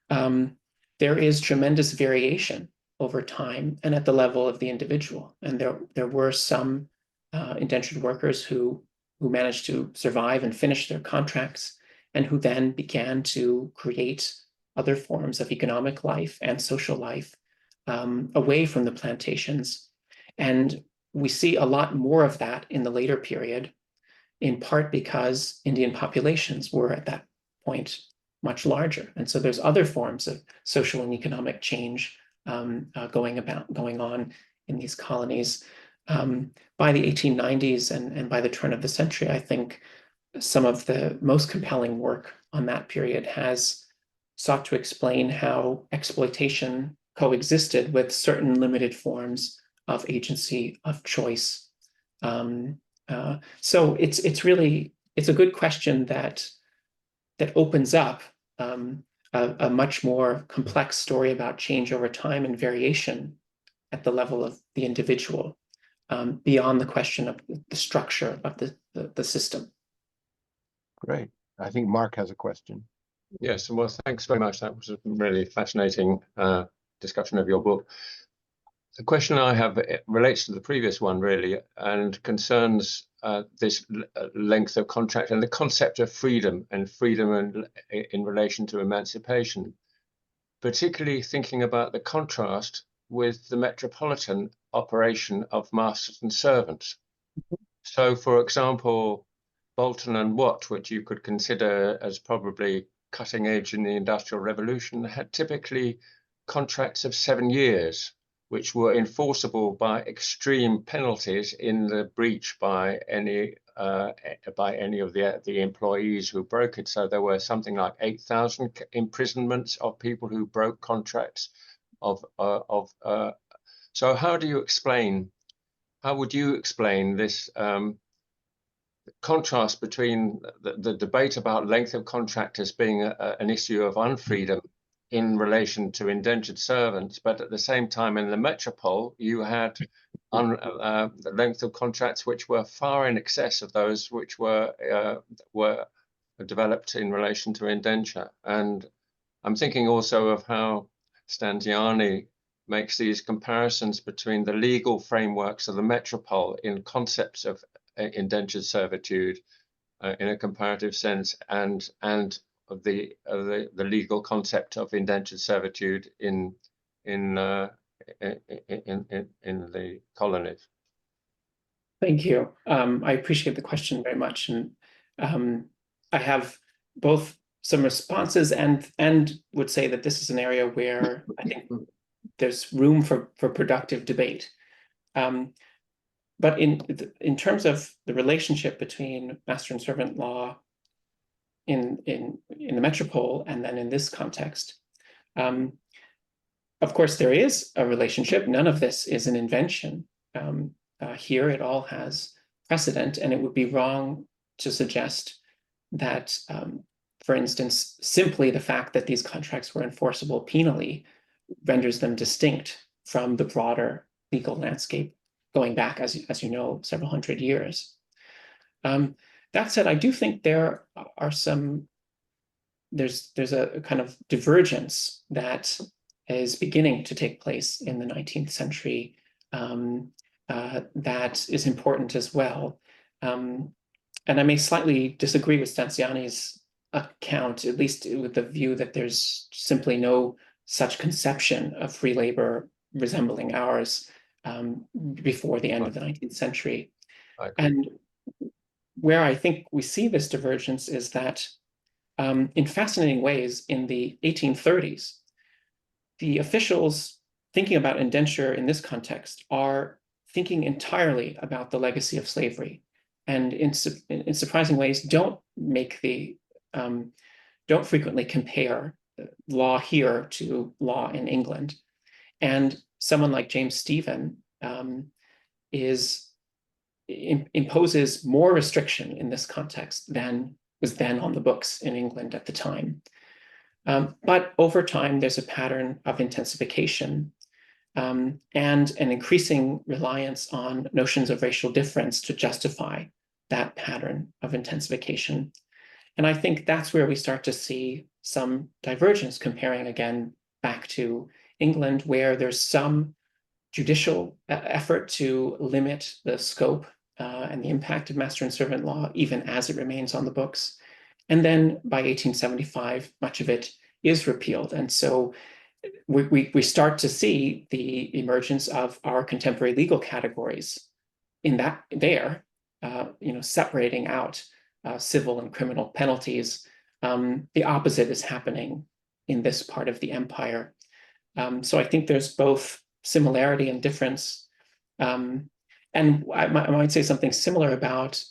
S2: there is tremendous variation over time and at the level of the individual. And there were some indentured workers who managed to survive and finish their contracts, and who then began to create other forms of economic life and social life away from the plantations. And we see a lot more of that in the later period, in part because Indian populations were at that point much larger. And so there's other forms of social and economic change going on in these colonies. By the 1890s and by the turn of the century, I think some of the most compelling work on that period has sought to explain how exploitation coexisted with certain limited forms of agency, of choice. So it's a good question that opens up a much more complex story about change over time and variation at the level of the individual, beyond the question of the structure of the system.
S1: Great. I think Mark has a question.
S3: Yes, well, thanks very much. That was a really fascinating discussion of your book. The question I have relates to the previous one, really, and concerns this length of contract and the concept of freedom in relation to emancipation, particularly thinking about the contrast with the metropolitan operation of masters and servants. So, for example, Bolton and Watt, which you could consider as probably cutting edge in the Industrial Revolution, had typically contracts of 7 years, which were enforceable by extreme penalties in the breach by any of the employees who broke it. So there were something like 8,000 imprisonments of people who broke contracts. So how would you explain this contrast between the debate about length of contract as being an issue of unfreedom in relation to indentured servants, but at the same time in the metropole you had the length of contracts which were far in excess of those which were developed in relation to indenture? And I'm thinking also of how Stanziani makes these comparisons between the legal frameworks of the metropole in concepts of indentured servitude in a comparative sense, and of the legal concept of indentured servitude in the colonies.
S2: Thank you. I appreciate the question very much, and I have both some responses and would say that this is an area where I think there's room for productive debate. But in terms of the relationship between master and servant law in the metropole and then in this context, of course there is a relationship. None of this is an invention. Here it all has precedent, and it would be wrong to suggest that, for instance, simply the fact that these contracts were enforceable penally renders them distinct from the broader legal landscape going back, as you know, several hundred years. That said, I do think there are there's a kind of divergence that is beginning to take place in the 19th century that is important as well. And I may slightly disagree with Stanziani's account, at least with the view that there's simply no such conception of free labor resembling ours before the end of the 19th century. And where I think we see this divergence is that in fascinating ways, in the 1830s, the officials thinking about indenture in this context are thinking entirely about the legacy of slavery, and in surprising ways don't frequently compare law here to law in England. And someone like James Stephen imposes more restriction in this context than was then on the books in England at the time. But over time, there's a pattern of intensification and an increasing reliance on notions of racial difference to justify that pattern of intensification. And I think that's where we start to see some divergence, comparing again back to England, where there's some judicial effort to limit the scope and the impact of master and servant law, even as it remains on the books. And then by 1875, much of it is repealed. And so we start to see the emergence of our contemporary legal categories in that there, separating out civil and criminal penalties. The opposite is happening in this part of the empire. So I think there's both similarity and difference. And I might say something similar about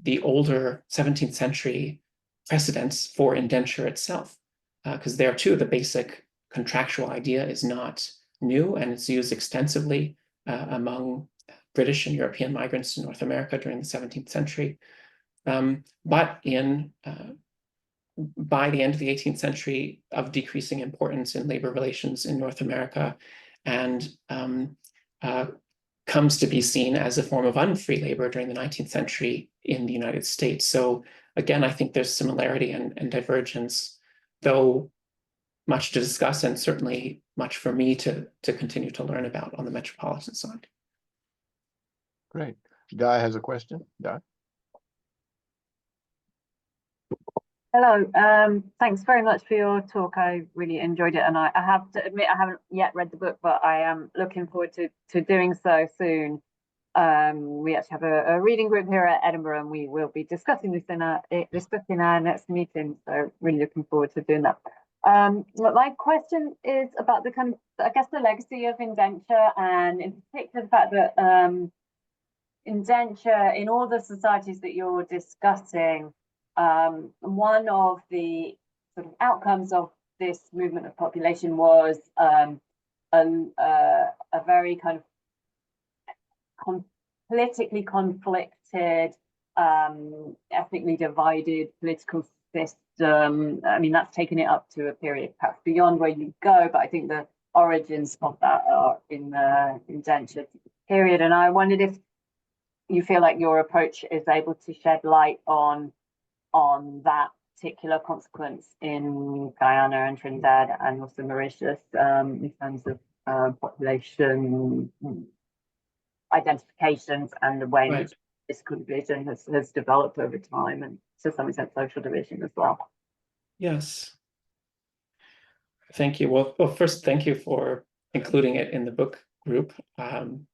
S2: the older 17th century precedents for indenture itself, because there too, the basic contractual idea is not new, and it's used extensively among British and European migrants to North America during the 17th century. But by the end of the 18th century, of decreasing importance in labor relations in North America, and comes to be seen as a form of unfree labor during the 19th century in the United States. So again, I think there's similarity and divergence, though much to discuss and certainly much for me to continue to learn about on the metropolitan side.
S1: Great. Guy has a question. Guy?
S4: Hello, thanks very much for your talk. I really enjoyed it, and I have to admit I haven't yet read the book, but I am looking forward to doing so soon. We actually have a reading group here at Edinburgh, and we will be discussing this book in our next meeting. So really looking forward to doing that. My question is about the kind of, I guess, the legacy of indenture, and in particular the fact that indenture in all the societies that you're discussing, one of the sort of outcomes of this movement of population was a very kind of politically conflicted, ethnically divided political system. I mean, that's taken it up to a period perhaps beyond where you go, but I think the origins of that are in the indentured period. And I wondered if you feel like your approach is able to shed light on that particular consequence in Guyana and Trinidad and also Mauritius, in terms of population identifications and the way in which this division has developed over time, and to some extent social division as well. Yes.
S2: Thank you. Well, first, thank you for including it in the book group. And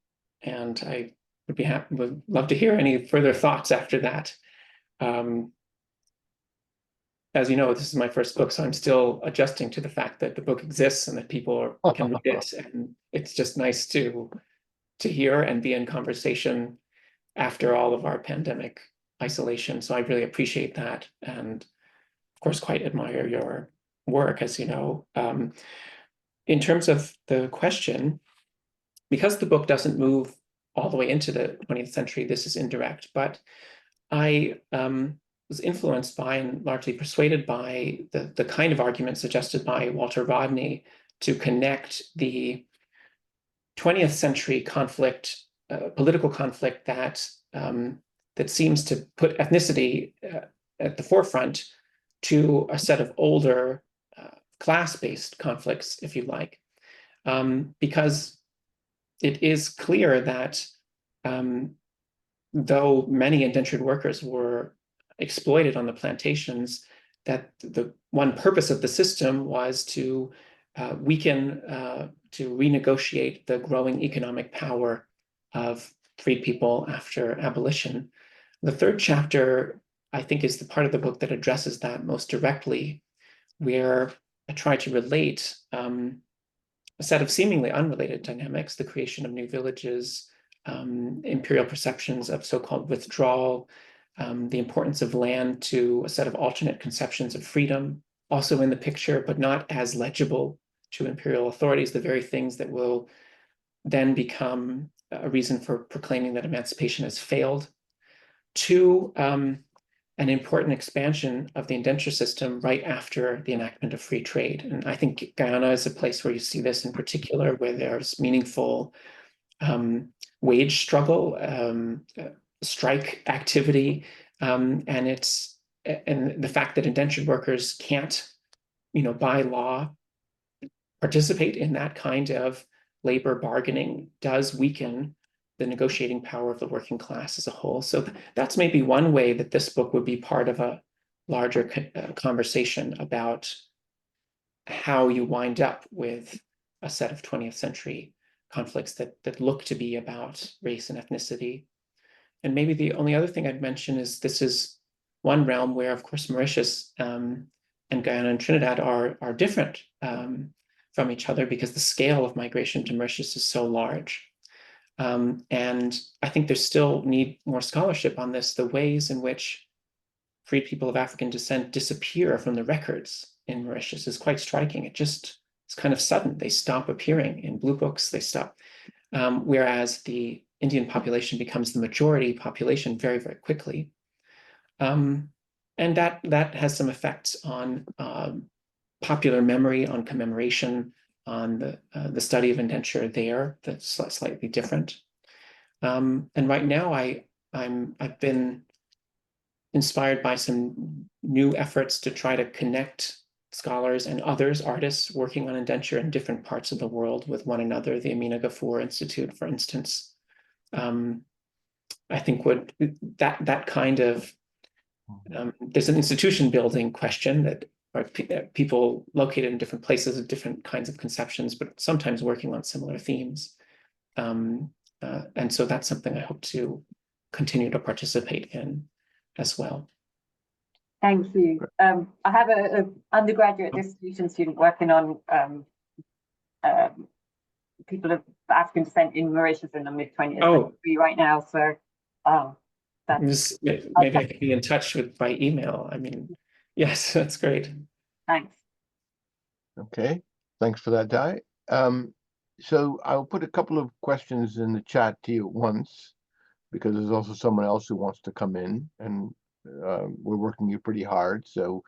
S2: I would love to hear any further thoughts after that. As you know, this is my first book, so I'm still adjusting to the fact that the book exists and that people can read it. And it's just nice to hear and be in conversation after all of our pandemic isolation. So I really appreciate that. And of course, quite admire your work, as you know. In terms of the question, because the book doesn't move all the way into the 20th century, this is indirect, but I was influenced by and largely persuaded by the kind of argument suggested by Walter Rodney to connect the 20th century conflict, political conflict that that seems to put ethnicity at the forefront to a set of older class-based conflicts, if you like, because it is clear that though many indentured workers were exploited on the plantations, that the one purpose of the system was to weaken, to renegotiate the growing economic power of freed people after abolition. The third chapter, I think, is the part of the book that addresses that most directly, where I try to relate a set of seemingly unrelated dynamics, the creation of new villages, imperial perceptions of so-called withdrawal, the importance of land to a set of alternate conceptions of freedom, also in the picture, but not as legible to imperial authorities, the very things that will then become a reason for proclaiming that emancipation has failed. Two, an important expansion of the indenture system right after the enactment of free trade. And I think Guyana is a place where you see this in particular, where there's meaningful wage struggle, strike activity, and the fact that indentured workers can't, by law, participate in that kind of labor bargaining does weaken the negotiating power of the working class as a whole. So that's maybe one way that this book would be part of a larger conversation about how you wind up with a set of 20th century conflicts that look to be about race and ethnicity. And maybe the only other thing I'd mention is this is one realm where, of course, Mauritius and Guyana and Trinidad are different from each other because the scale of migration to Mauritius is so large. And I think there's still need more scholarship on this, the ways in which freed people of African descent disappear from the records in Mauritius is quite striking. It's kind of sudden. They stop appearing in blue books, they stop. Whereas the Indian population becomes the majority population very, very quickly. And that has some effects on popular memory, on commemoration, on the study of indenture there that's slightly different. And right now I've been inspired by some new efforts to try to connect scholars and others, artists working on indenture in different parts of the world with one another. The Amina Ghafour Institute, for instance, I think that kind of, there's an institution building question that people located in different places have different kinds of conceptions, but sometimes working on similar themes. And so that's something I hope to continue to participate in as well.
S4: Thank you. I have an undergraduate dissertation student working on people of African descent in Mauritius in the mid-20th century right now. So
S2: maybe I could be in touch by email. I mean, yes, that's great.
S4: Thanks.
S1: Okay, thanks for that, Di. So I'll put a couple of questions in the chat to you at once, because there's also someone else who wants to come in, and we're working you pretty hard, so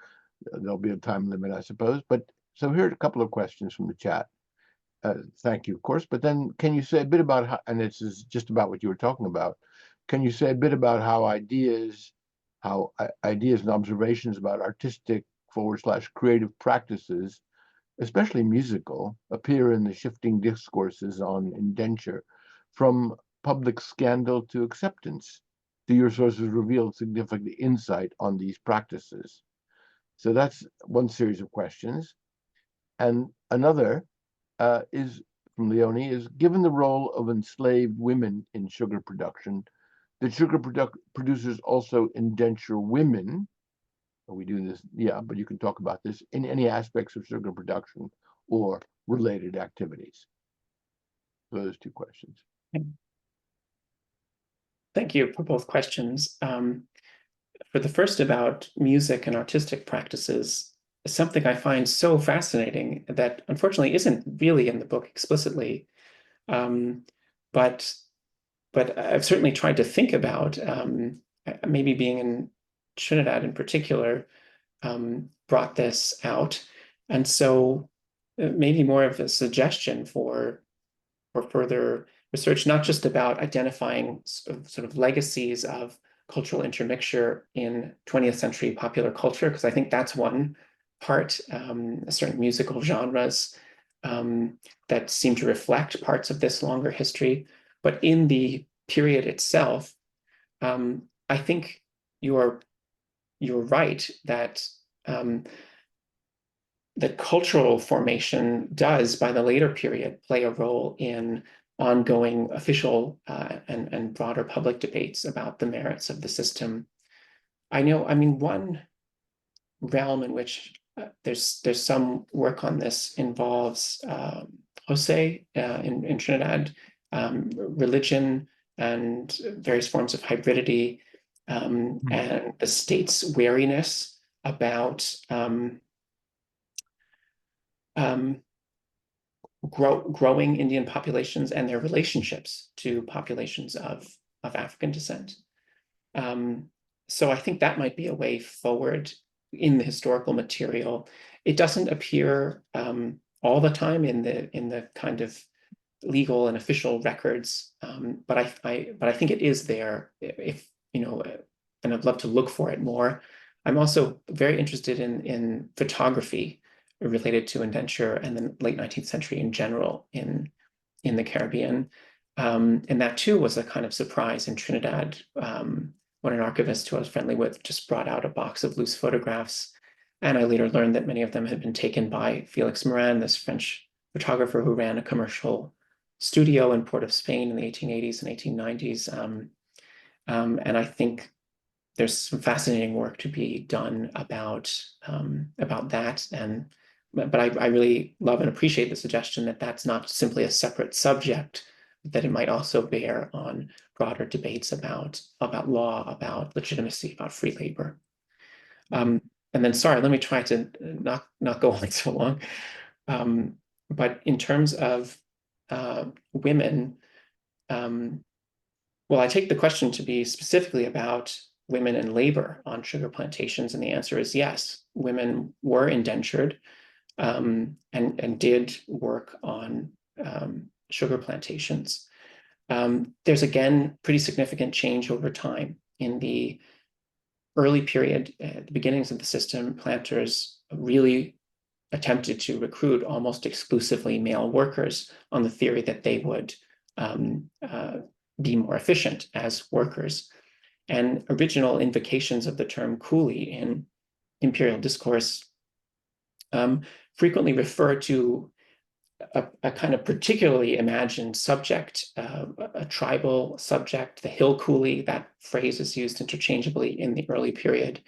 S1: there'll be a time limit, I suppose. But so here are a couple of questions from the chat. Thank you, of course. But then can you say a bit about how, and this is just about what you were talking about, can you say a bit about how ideas and observations about artistic / creative practices, especially musical, appear in the shifting discourses on indenture, from public scandal to acceptance? Do your sources reveal significant insight on these practices? So that's one series of questions. And another is from Leonie, is given the role of enslaved women in sugar production, did sugar producers also indenture women? We do this, yeah, but you can talk about this in any aspects of sugar production or related activities. Those two questions.
S2: Thank you for both questions. For the first about music and artistic practices, something I find so fascinating that unfortunately isn't really in the book explicitly, but I've certainly tried to think about, maybe being in Trinidad in particular, brought this out. And so maybe more of a suggestion for further research, not just about identifying sort of legacies of cultural intermixture in 20th century popular culture, because I think that's one part, certain musical genres that seem to reflect parts of this longer history. But in the period itself, I think you're right that the cultural formation does, by the later period, play a role in ongoing official and broader public debates about the merits of the system. I mean, one realm in which there's some work on this involves Jose in Trinidad, religion and various forms of hybridity, and the state's wariness about growing Indian populations and their relationships to populations of African descent. So I think that might be a way forward in the historical material. It doesn't appear all the time in the kind of legal and official records, but I think it is there, if and I'd love to look for it more. I'm also very interested in photography related to indenture and the late 19th century in general in the Caribbean. And that too was a kind of surprise in Trinidad, when an archivist who I was friendly with just brought out a box of loose photographs. And I later learned that many of them had been taken by Felix Morin, this French photographer who ran a commercial studio in Port of Spain in the 1880s and 1890s. And I think there's some fascinating work to be done about that. But I really love and appreciate the suggestion that that's not simply a separate subject, that it might also bear on broader debates about law, about legitimacy, about free labor. And then, sorry, let me try to not go on so long. But in terms of women, well, I take the question to be specifically about women and labor on sugar plantations, and the answer is yes. Women were indentured and did work on sugar plantations. There's again pretty significant change over time. In the early period, at the beginnings of the system, planters really attempted to recruit almost exclusively male workers on the theory that they would be more efficient as workers. And original invocations of the term coolie in imperial discourse frequently refer to a kind of particularly imagined subject, a tribal subject, the hill coolie. That phrase is used interchangeably in the early period.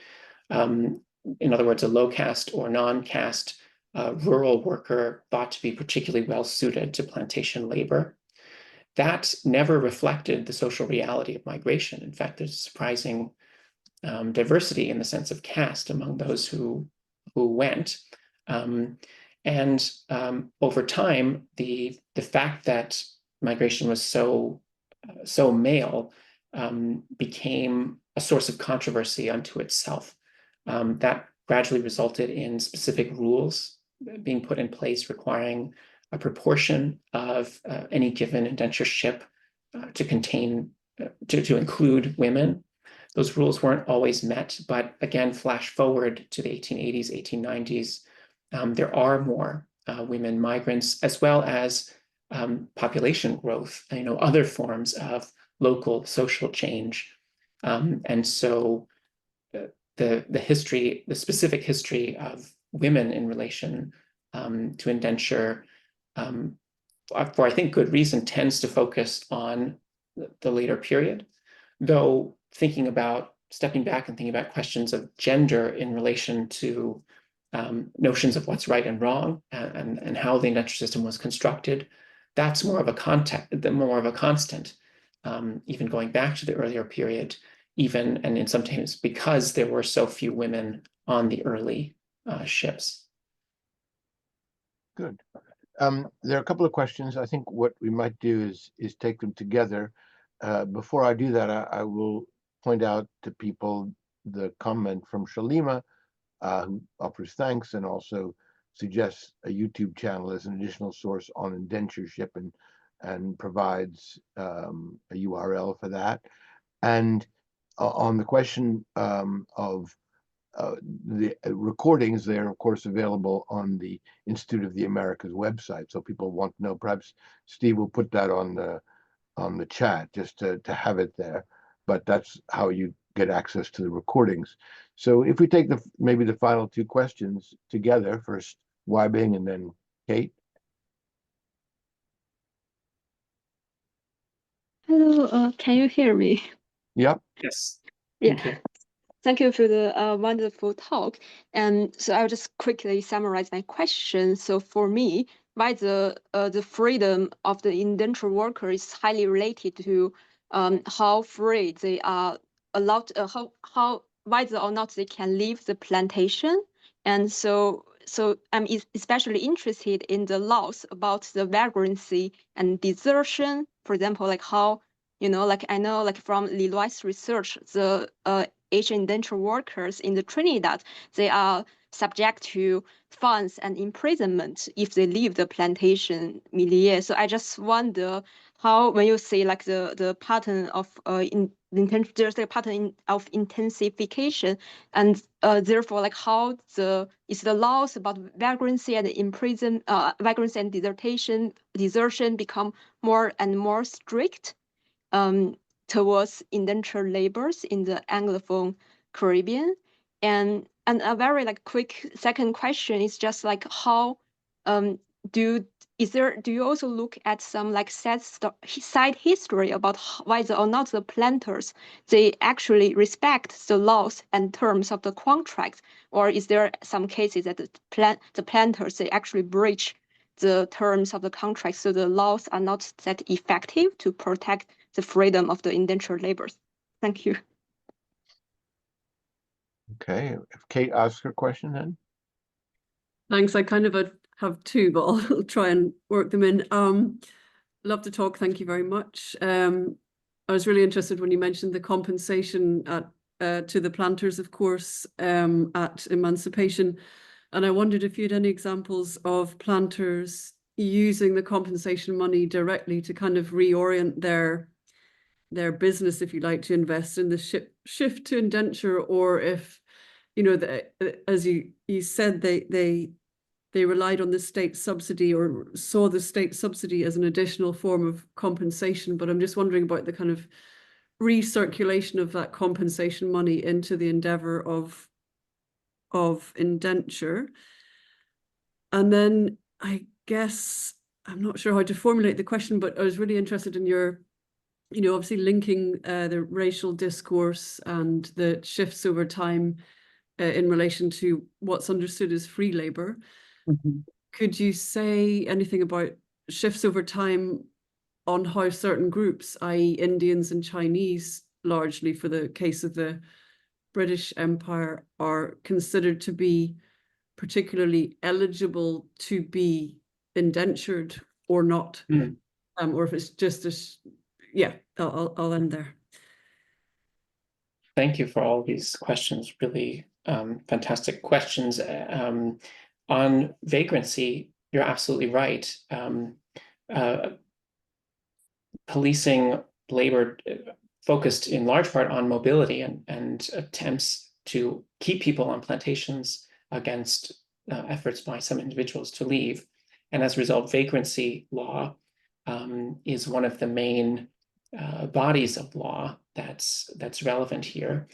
S2: In other words, a low caste or non-caste rural worker thought to be particularly well suited to plantation labor. That never reflected the social reality of migration. In fact, there's a surprising diversity in the sense of caste among those who went. And over time, the fact that migration was so male became a source of controversy unto itself. That gradually resulted in specific rules being put in place requiring a proportion of any given indenture ship to contain, to include women. Those rules weren't always met, but again, flash forward to the 1880s, 1890s, there are more women migrants, as well as population growth, other forms of local social change. And so the specific history of women in relation to indenture, for I think good reason, tends to focus on the later period, though stepping back and thinking about questions of gender in relation to notions of what's right and wrong and how the indenture system was constructed, that's more of a constant, even going back to the earlier period, and in some cases because there were so few women on the early ships.
S1: Good. There are a couple of questions. I think what we might do is take them together. Before I do that, I will point out to people the comment from Shalima, who offers thanks and also suggests a YouTube channel as an additional source on indentureship and provides a URL for that. And on the question of the recordings, they're of course available on the Institute of the Americas website. So people want to know, perhaps Steve will put that on the chat just to have it there. But that's how you get access to the recordings. So if we take maybe the final two questions together, first Wybing and then Kate.
S5: Hello, can you hear me?
S1: Yep.
S2: Yes.
S5: Yeah.
S2: Thank you.
S5: Thank you for the wonderful talk. And so I'll just quickly summarize my question. So for me, why the freedom of the indentured worker is highly related to how free they are allowed, how whether or not they can leave the plantation. And so I'm especially interested in the laws about the vagrancy and desertion. For example, like how, like I know, like from Leroy's research, the Asian indentured workers in the Trinidad, they are subject to fines and imprisonment if they leave the plantation milieu. So I just wonder how, when you say like the pattern of there's a pattern of intensification, and therefore like how is the laws about vagrancy and vagrancy and desertion become more and more strict towards indentured laborers in the Anglophone Caribbean. And a very like quick second question is just like how do you also look at some like side history about whether or not the planters they actually respect the laws and terms of the contract, or is there some cases that the planters they actually breach the terms of the contract, so the laws are not that effective to protect the freedom of the indentured laborers? Thank you.
S1: Okay, if Kate asks her question then.
S6: Thanks. I kind of have two, but I'll try and work them in. Love to talk. Thank you very much. I was really interested when you mentioned the compensation to the planters, of course, at Emancipation. And I wondered if you had any examples of planters using the compensation money directly to kind of reorient their business, if you like, to invest in the shift to indenture, or if, as you said, they relied on the state subsidy or saw the state subsidy as an additional form of compensation. But I'm just wondering about the kind of recirculation of that compensation money into the endeavor of indenture. And then I guess I'm not sure how to formulate the question, but I was really interested in your, obviously linking the racial discourse and the shifts over time in relation to what's understood as free labor. Mm-hmm. Could you say anything about shifts over time on how certain groups, i.e. Indians and Chinese, largely for the case of the British Empire, are considered to be particularly eligible to be indentured or not? Or if it's just I'll end there.
S2: Thank you for all these questions, really fantastic questions. On vagrancy, you're absolutely right. Policing labor focused in large part on mobility and attempts to keep people on plantations against efforts by some individuals to leave. And as a result, vagrancy law is one of the main bodies of law that's relevant here.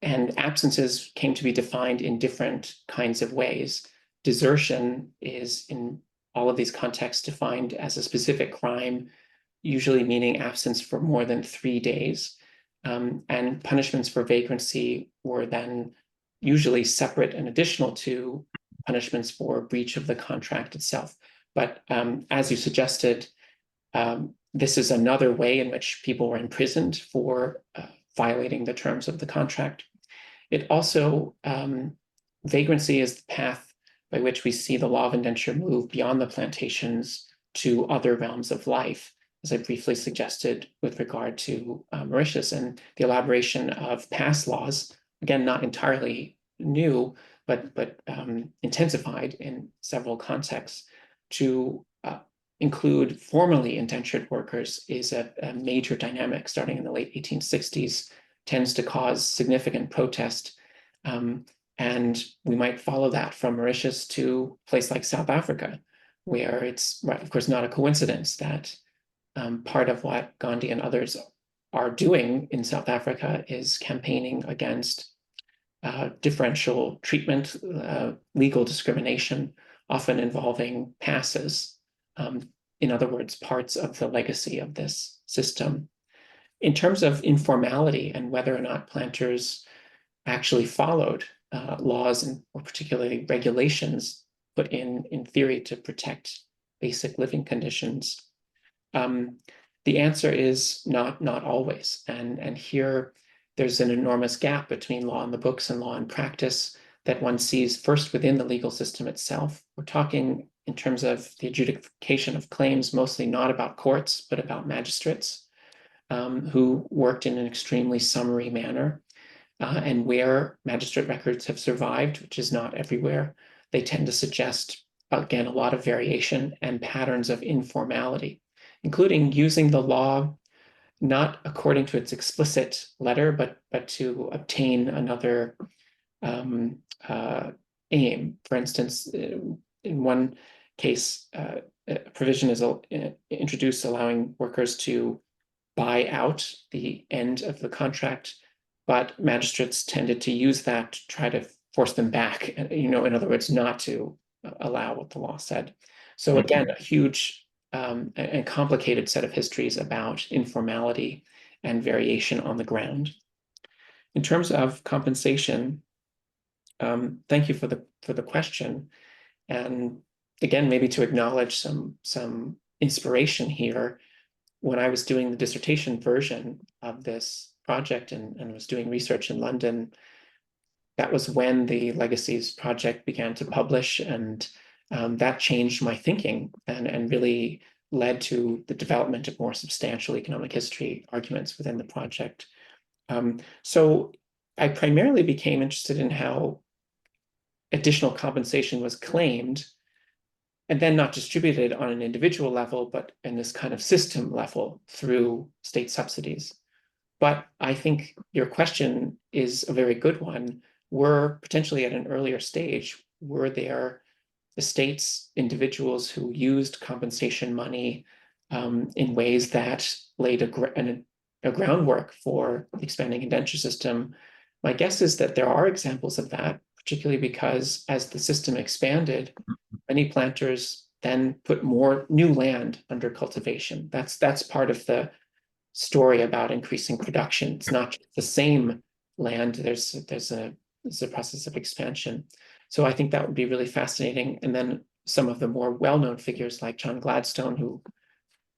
S2: And absences came to be defined in different kinds of ways. Desertion is, in all of these contexts, defined as a specific crime, usually meaning absence for more than 3 days. And punishments for vagrancy were then usually separate and additional to punishments for breach of the contract itself. But as you suggested, this is another way in which people were imprisoned for violating the terms of the contract. It also, vagrancy is the path by which we see the law of indenture move beyond the plantations to other realms of life, as I briefly suggested with regard to Mauritius and the elaboration of past laws, again, not entirely new, but intensified in several contexts to include formerly indentured workers is a major dynamic starting in the late 1860s, tends to cause significant protest. And we might follow that from Mauritius to a place like South Africa, where it's, right, of course, not a coincidence that part of what Gandhi and others are doing in South Africa is campaigning against differential treatment, legal discrimination, often involving passes. In other words, parts of the legacy of this system. In terms of informality and whether or not planters actually followed laws and or particularly regulations put in theory to protect basic living conditions, the answer is not always. And here there's an enormous gap between law in the books and law in practice that one sees first within the legal system itself. We're talking in terms of the adjudication of claims, mostly not about courts, but about magistrates who worked in an extremely summary manner. And where magistrate records have survived, which is not everywhere, they tend to suggest, again, a lot of variation and patterns of informality, including using the law not according to its explicit letter, but to obtain another aim. For instance, in one case, a provision is introduced allowing workers to buy out the end of the contract, but magistrates tended to use that to try to force them back, in other words, not to allow what the law said. So again, a huge and complicated set of histories about informality and variation on the ground. In terms of compensation, thank you for the question. And again, maybe to acknowledge some inspiration here, when I was doing the dissertation version of this project and was doing research in London, that was when the Legacies project began to publish, and that changed my thinking and really led to the development of more substantial economic history arguments within the project. So I primarily became interested in how additional compensation was claimed and then not distributed on an individual level, but in this kind of system level through state subsidies. But I think your question is a very good one. We're potentially at an earlier stage. Were there the states, individuals who used compensation money in ways that laid a groundwork for the expanding indenture system? My guess is that there are examples of that, particularly because as the system expanded, many planters then put more new land under cultivation. That's part of the story about increasing production. It's not just the same land. There's a process of expansion. So I think that would be really fascinating. And then some of the more well-known figures like John Gladstone, who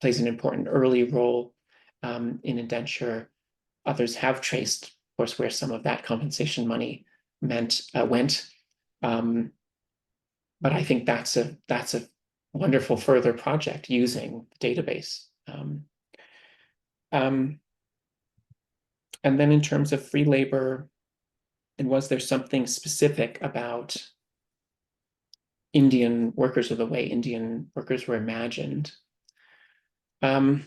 S2: plays an important early role in indenture. Others have traced, of course, where some of that compensation money went. But I think that's a wonderful further project using the database. And then in terms of free labor, and was there something specific about Indian workers or the way Indian workers were imagined? I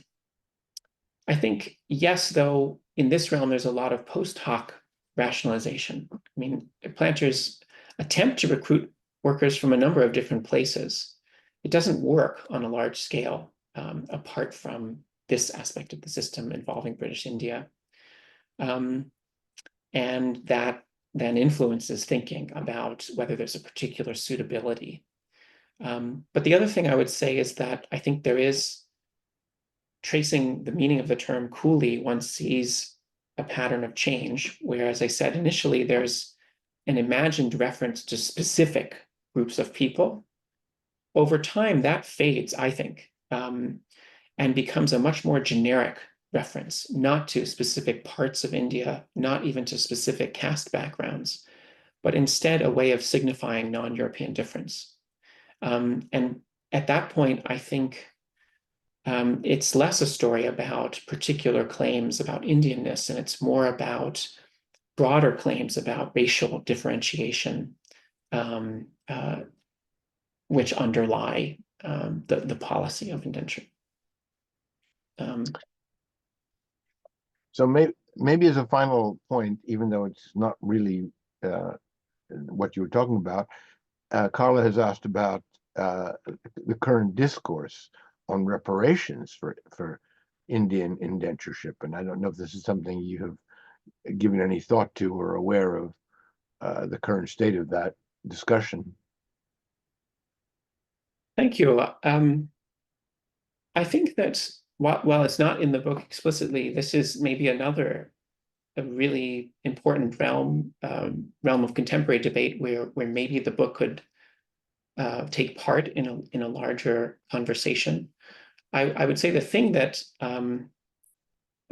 S2: think yes, though in this realm there's a lot of post hoc rationalization. I mean, planters attempt to recruit workers from a number of different places. It doesn't work on a large scale apart from this aspect of the system involving British India. And that then influences thinking about whether there's a particular suitability. But the other thing I would say is that I think there is, tracing the meaning of the term coolie, one sees a pattern of change, where, as I said initially, there's an imagined reference to specific groups of people. Over time, that fades, I think, and becomes a much more generic reference, not to specific parts of India, not even to specific caste backgrounds, but instead a way of signifying non-European difference. And at that point, I think it's less a story about particular claims about Indianness, and it's more about broader claims about racial differentiation, which underlie the policy of indenture.
S1: So maybe as a final point, even though it's not really what you were talking about, Carla has asked about the current discourse on reparations for Indian indentureship, and I don't know if this is something you have given any thought to or aware of the current state of that discussion.
S2: Thank you. I think that while it's not in the book explicitly, this is maybe a really important realm of contemporary debate where maybe the book could take part in a larger conversation. I would say the thing that I'm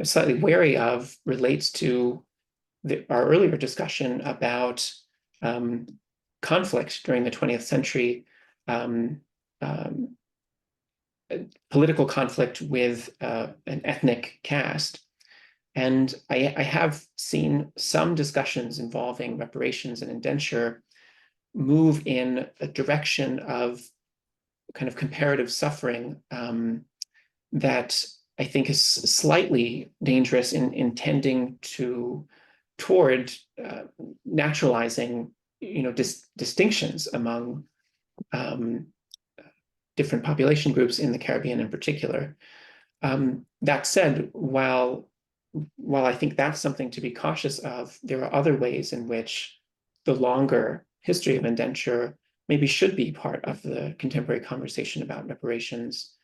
S2: slightly wary of relates to our earlier discussion about conflict during the 20th century, political conflict with an ethnic caste. And I have seen some discussions involving reparations and indenture move in a direction of kind of comparative suffering that I think is slightly dangerous in tending toward naturalizing, distinctions among different population groups in the Caribbean in particular. That said, while I think that's something to be cautious of, there are other ways in which the longer history of indenture maybe should be part of the contemporary conversation about reparations.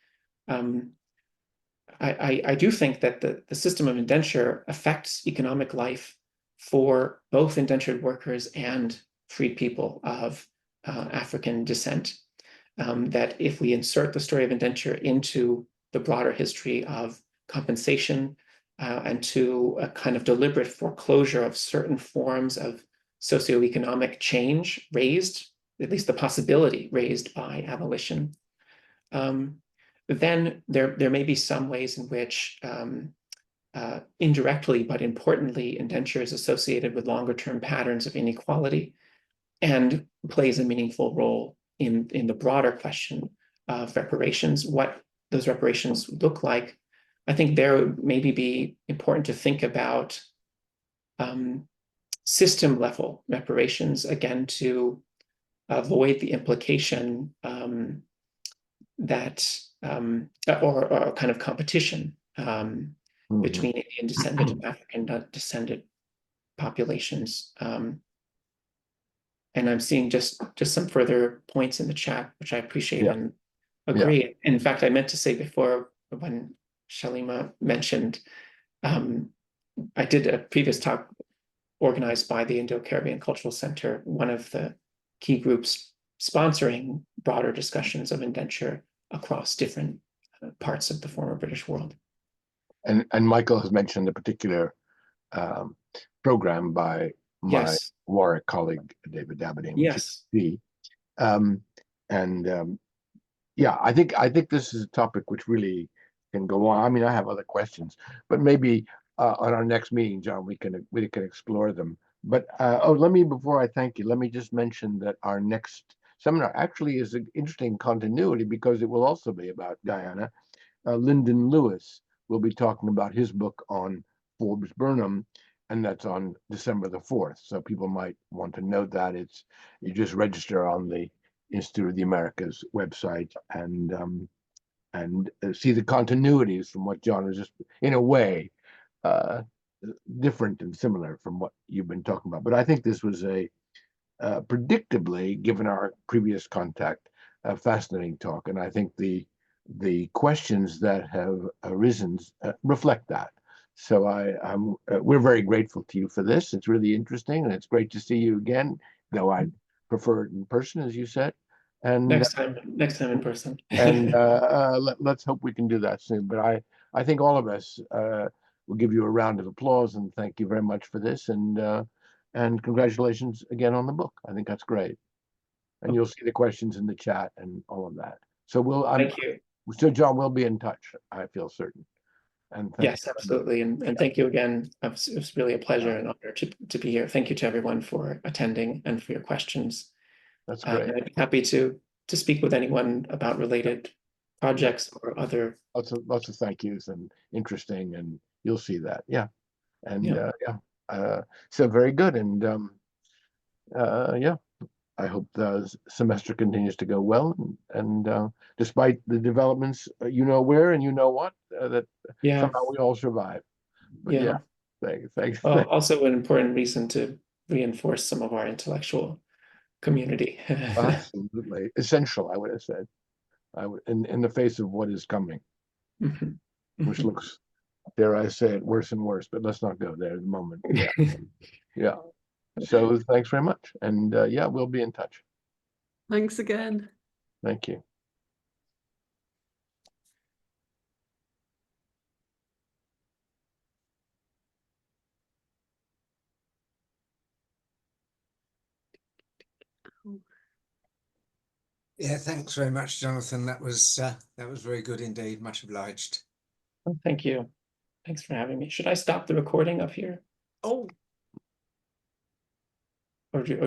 S2: I do think that the system of indenture affects economic life for both indentured workers and freed people of African descent. That if we insert the story of indenture into the broader history of compensation and to a kind of deliberate foreclosure of certain forms of socioeconomic change raised, at least the possibility raised by abolition, then there may be some ways in which indirectly, but importantly, indenture is associated with longer term patterns of inequality and plays a meaningful role in the broader question of reparations, what those reparations look like. I think there would maybe be important to think about system level reparations, again, to avoid the implication that or kind of competition between Indian descended and African descended populations. And I'm seeing just some further points in the chat, which I appreciate and agree. Yeah. In fact, I meant to say before, when Shalima mentioned, I did a previous talk organized by the Indo-Caribbean Cultural Center, one of the key groups sponsoring broader discussions of indenture across different parts of the former British world.
S1: And Michael has mentioned a particular program by my Warwick colleague, David Dabadine.
S2: Yes.
S1: Yeah, I think this is a topic which really can go on. I mean, I have other questions, but maybe on our next meeting, John, we can explore them. But before I thank you, let me just mention that our next seminar actually is an interesting continuity because it will also be about Guyana. Lyndon Lewis will be talking about his book on Forbes Burnham, and that's on December the 4th. So people might want to note that you just register on the Institute of the Americas website and see the continuities from what John was just, in a way, different and similar from what you've been talking about. But I think this was predictably, given our previous contact, a fascinating talk, and I think the questions that have arisen reflect that. So we're very grateful to you for this. It's really interesting, and it's great to see you again, though I prefer it in person, as you said. And
S2: next time in person.
S1: And let's hope we can do that soon. But I think all of us will give you a round of applause and thank you very much for this. And congratulations again on the book. I think that's great. And you'll see the questions in the chat and all of that. So
S2: thank you.
S1: So John, we'll be in touch, I feel certain. And
S2: yes, absolutely. And thank you again. It was really a pleasure and honor to be here. Thank you to everyone for attending and for your questions.
S1: That's great.
S2: I'd be happy to to speak with anyone about related projects or other.
S1: Lots of thank yous and interesting, and you'll see that. Yeah. And
S2: Yeah.
S1: so very good. And yeah, I hope the semester continues to go well. And despite the developments, you know where and you know what, that
S2: Yeah.
S1: somehow we all survive. But
S2: Yeah.
S1: Thanks.
S2: Also an important reason to reinforce some of our intellectual community.
S1: Absolutely essential, I would have said. In the face of what is coming, which looks, dare I say it, worse and worse. But let's not go there at the moment. Yeah, yeah. So thanks very much, and yeah, we'll be in touch.
S6: Thanks again.
S1: Thank you.
S7: Yeah, thanks very much, Jonathan. That was very good indeed. Much obliged.
S2: Thank you. Thanks for having me. Should I stop the recording up here?
S7: Oh.
S2: Or do